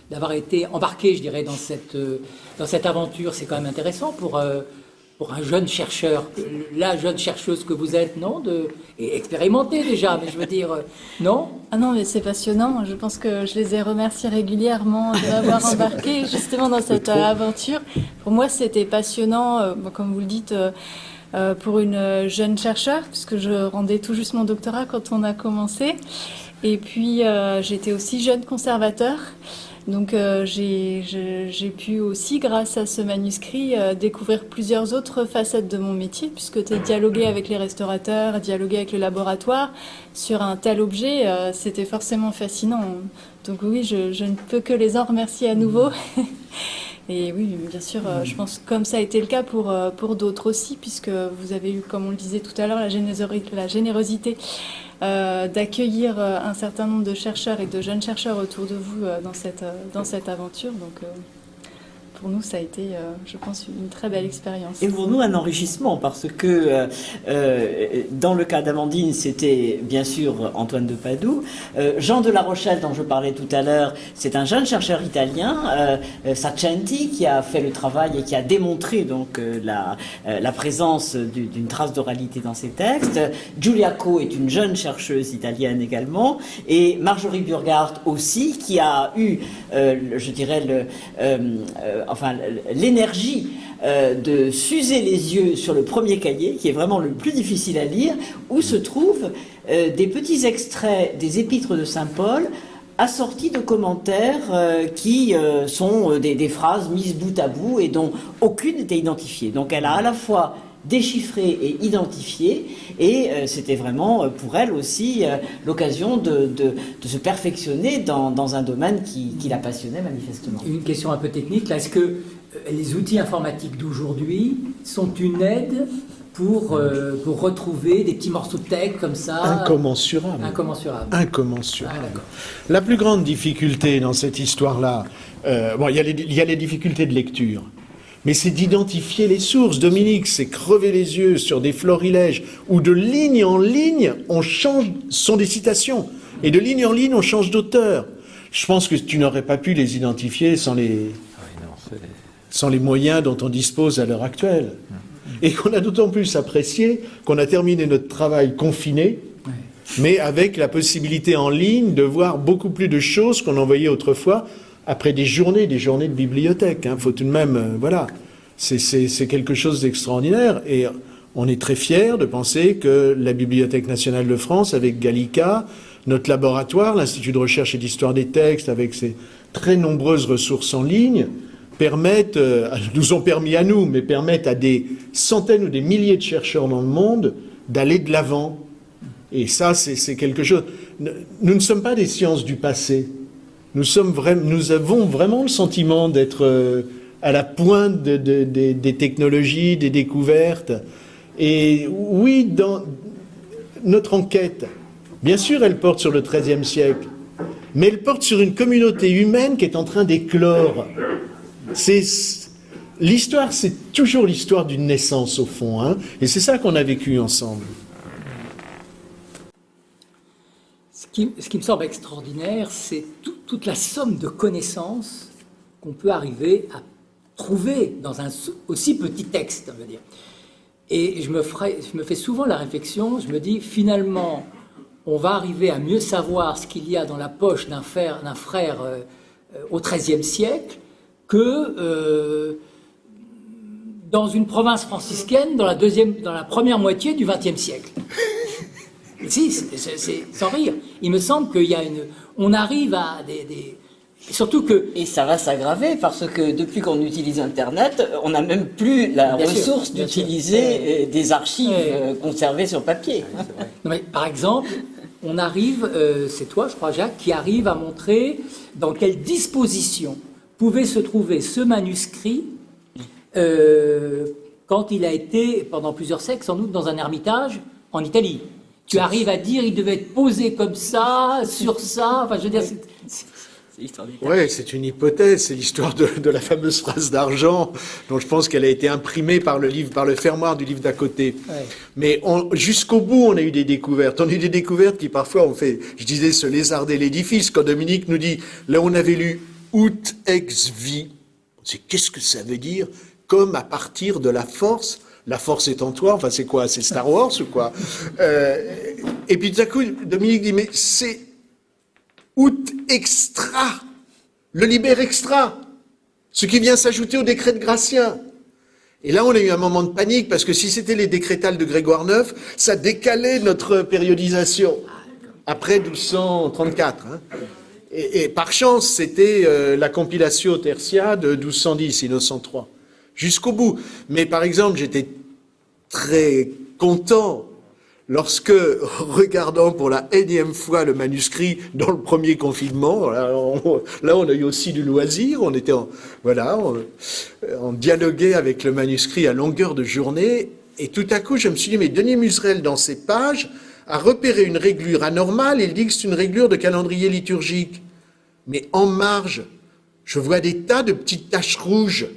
d'avoir été embarquée, je dirais, dans cette aventure. C'est quand même intéressant pour un jeune chercheur, la jeune chercheuse que vous êtes, non, et expérimentée déjà, mais je veux dire, non? Ah non, mais c'est passionnant. Je pense que je les ai remerciés régulièrement de m'avoir embarqué justement dans cette aventure. Pour moi, c'était passionnant, comme vous le dites, pour une jeune chercheure, puisque je rendais tout juste mon doctorat quand on a commencé. Et puis, j'étais aussi jeune conservateur. Donc j'ai pu aussi, grâce à ce manuscrit, découvrir plusieurs autres facettes de mon métier, puisque tu dialoguer avec les restaurateurs, dialoguer avec le laboratoire sur un tel objet, c'était forcément fascinant. Donc oui, je ne peux que les en remercier à nouveau. Et oui, bien sûr, je pense comme ça a été le cas pour d'autres aussi, puisque vous avez eu, comme on le disait tout à l'heure, la générosité d'accueillir un certain nombre de chercheurs et de jeunes chercheurs autour de vous dans cette aventure. Donc pour nous, ça a été, je pense, une très belle expérience. Et pour nous, un enrichissement, parce que dans le cas d'Amandine, c'était bien sûr Antoine de Padoue. Jean de La Rochelle, dont je parlais tout à l'heure, c'est un jeune chercheur italien, Sacchenti, qui a fait le travail et qui a démontré donc la présence d'une trace d'oralité dans ses textes. Giulia Co est une jeune chercheuse italienne également, et Marjorie Burghardt aussi, qui a eu, je dirais, l'énergie de s'user les yeux sur le premier cahier, qui est vraiment le plus difficile à lire, où se trouvent des petits extraits des épîtres de Saint Paul, assortis de commentaires qui sont des phrases mises bout à bout et dont aucune n'était identifiée. Donc elle a à la fois déchiffré et identifié, et c'était vraiment pour elle aussi l'occasion de se perfectionner dans un domaine qui la passionnait manifestement. Une question un peu technique, là, est-ce que les outils informatiques d'aujourd'hui sont une aide pour retrouver des petits morceaux de texte comme ça. Incommensurable. Incommensurable. Incommensurable. Ah, d'accord. La plus grande difficulté dans cette histoire-là, il y a les difficultés de lecture. Mais c'est d'identifier les sources. Dominique, c'est crever les yeux sur des florilèges où de ligne en ligne, on change, sont des citations. Et de ligne en ligne, on change d'auteur. Je pense que tu n'aurais pas pu les identifier sans les moyens dont on dispose à l'heure actuelle. Et qu'on a d'autant plus apprécié qu'on a terminé notre travail confiné, mais avec la possibilité en ligne de voir beaucoup plus de choses qu'on en voyait autrefois après des journées de bibliothèque. Faut tout de même, voilà, c'est quelque chose d'extraordinaire. Et on est très fiers de penser que la Bibliothèque nationale de France, avec Gallica, notre laboratoire, l'Institut de recherche et d'histoire des textes, avec ses très nombreuses ressources en ligne, nous ont permis à nous, mais permettent à des centaines ou des milliers de chercheurs dans le monde d'aller de l'avant. Et ça, c'est quelque chose. Nous ne sommes pas des sciences du passé. Nous avons vraiment le sentiment d'être à la pointe des technologies, des découvertes. Et oui, dans notre enquête, bien sûr, elle porte sur le XIIIe siècle, mais elle porte sur une communauté humaine qui est en train d'éclore. L'histoire, c'est toujours l'histoire d'une naissance, au fond, et c'est ça qu'on a vécu ensemble. Ce qui me semble extraordinaire, c'est toute la somme de connaissances qu'on peut arriver à trouver dans un aussi petit texte, on va dire. Et je me fais souvent la réflexion, je me dis, finalement, on va arriver à mieux savoir ce qu'il y a dans la poche d'un frère au XIIIe siècle que dans une province franciscaine dans la première moitié du XXe siècle. Si, c'est sans rire. Il me semble on arrive à surtout que... Et ça va s'aggraver parce que depuis qu'on utilise Internet, on n'a même plus la ressource d'utiliser des archives conservées sur papier. Non, mais, par exemple, on arrive, c'est toi, je crois, Jacques, qui arrive à montrer dans quelle disposition pouvait se trouver ce manuscrit quand il a été, pendant plusieurs siècles, sans doute dans un ermitage en Italie. Tu arrives à dire il devait être posé comme ça, sur ça, enfin je veux dire... Oui, c'est une hypothèse, c'est l'histoire de la fameuse phrase d'argent, dont je pense qu'elle a été imprimée par le fermoir du livre d'à côté. Ouais. Mais jusqu'au bout, on a eu des découvertes. On a eu des découvertes qui parfois ont fait, je disais, se lézarder l'édifice. Quand Dominique nous dit, là on avait lu ut ex vi, c'est qu'est-ce que ça veut dire? Comme à partir de la force est en toi, enfin c'est quoi? C'est Star Wars ou quoi? Et puis tout à coup, Dominique dit, mais c'est ut extra, le liber extra, ce qui vient s'ajouter au décret de Gratien. Et là, on a eu un moment de panique, parce que si c'était les décrétales de Grégoire IX, ça décalait notre périodisation, après 1234. Et par chance, c'était la compilation Tertia de 1210, Innocent III, jusqu'au bout. Mais par exemple, j'étais très content lorsque, regardant pour la énième fois le manuscrit dans le premier confinement, là on a eu aussi du loisir, on était on dialoguait avec le manuscrit à longueur de journée, et tout à coup je me suis dit, mais Denis Muserel, dans ses pages, a repéré une réglure anormale, il dit que c'est une réglure de calendrier liturgique. Mais en marge, je vois des tas de petites taches rouges.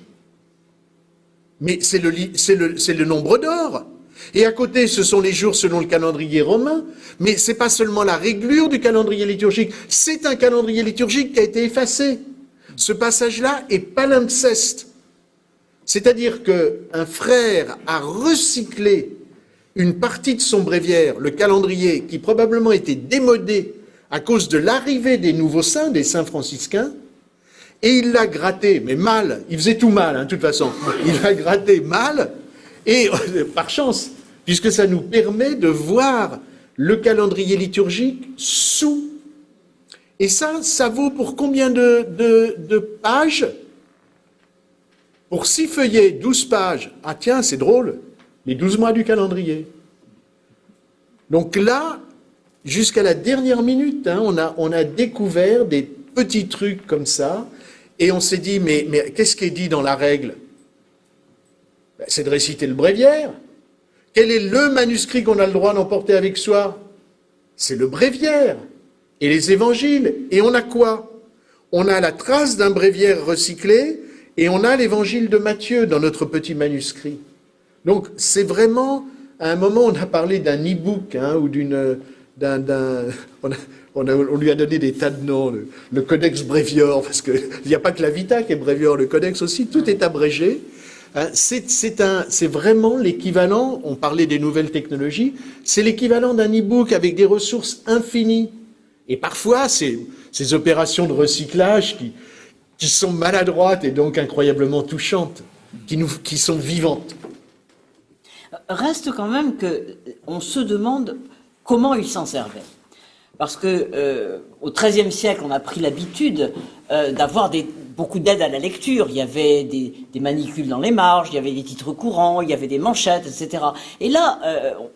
Mais c'est le nombre d'or. Et à côté, ce sont les jours selon le calendrier romain. Mais c'est pas seulement la réglure du calendrier liturgique, c'est un calendrier liturgique qui a été effacé. Ce passage-là est palimpseste. C'est-à-dire qu'un frère a recyclé une partie de son bréviaire, le calendrier, qui probablement était démodé à cause de l'arrivée des nouveaux saints, des saints franciscains, et il l'a gratté, mais mal, il faisait tout mal, de toute façon, il l'a gratté mal, et par chance, puisque ça nous permet de voir le calendrier liturgique sous. Et ça vaut pour combien de pages? Pour 6 feuillets, 12 pages. Ah tiens, c'est drôle, les 12 mois du calendrier. Donc là, jusqu'à la dernière minute, on a découvert des petits trucs comme ça, Et on s'est dit, mais qu'est-ce qui est dit dans la règle? Ben, c'est de réciter le bréviaire. Quel est le manuscrit qu'on a le droit d'emporter avec soi? C'est le bréviaire et les évangiles. Et on a quoi? On a la trace d'un bréviaire recyclé et on a l'évangile de Matthieu dans notre petit manuscrit. Donc c'est vraiment, à un moment on a parlé d'un e-book ou on lui a donné des tas de noms, le Codex Brevior, parce qu'il n'y a pas que la Vita qui est Brevior, le Codex aussi, tout est abrégé. C'est vraiment l'équivalent, on parlait des nouvelles technologies, c'est l'équivalent d'un e-book avec des ressources infinies. Et parfois, ces opérations de recyclage qui sont maladroites et donc incroyablement touchantes, qui sont vivantes. Reste quand même qu'on se demande comment ils s'en servaient. Parce que au XIIIe siècle, on a pris l'habitude d'avoir beaucoup d'aide à la lecture. Il y avait des manicules dans les marges, il y avait des titres courants, il y avait des manchettes, etc. Et là,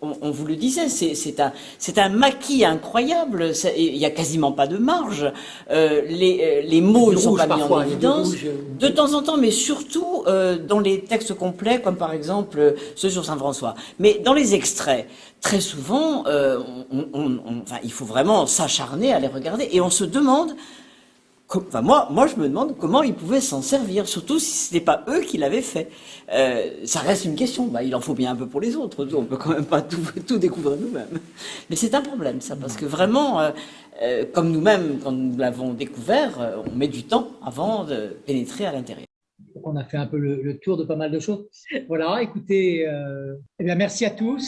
on vous le disait, c'est un maquis incroyable. Il y a quasiment pas de marge. Les mots ne sont pas mis en évidence. De temps en temps, mais surtout dans les textes complets, comme par exemple ceux sur Saint François. Mais dans les extraits, très souvent, il faut vraiment s'acharner à les regarder. Et on se demande... moi, je me demande comment ils pouvaient s'en servir, surtout si ce n'était pas eux qui l'avaient fait. Ça reste une question. Il en faut bien un peu pour les autres. On peut quand même pas tout découvrir nous-mêmes. Mais c'est un problème, ça, parce que vraiment, comme nous-mêmes, quand nous l'avons découvert, on met du temps avant de pénétrer à l'intérieur. On a fait un peu le tour de pas mal de choses. Voilà, écoutez, merci à tous.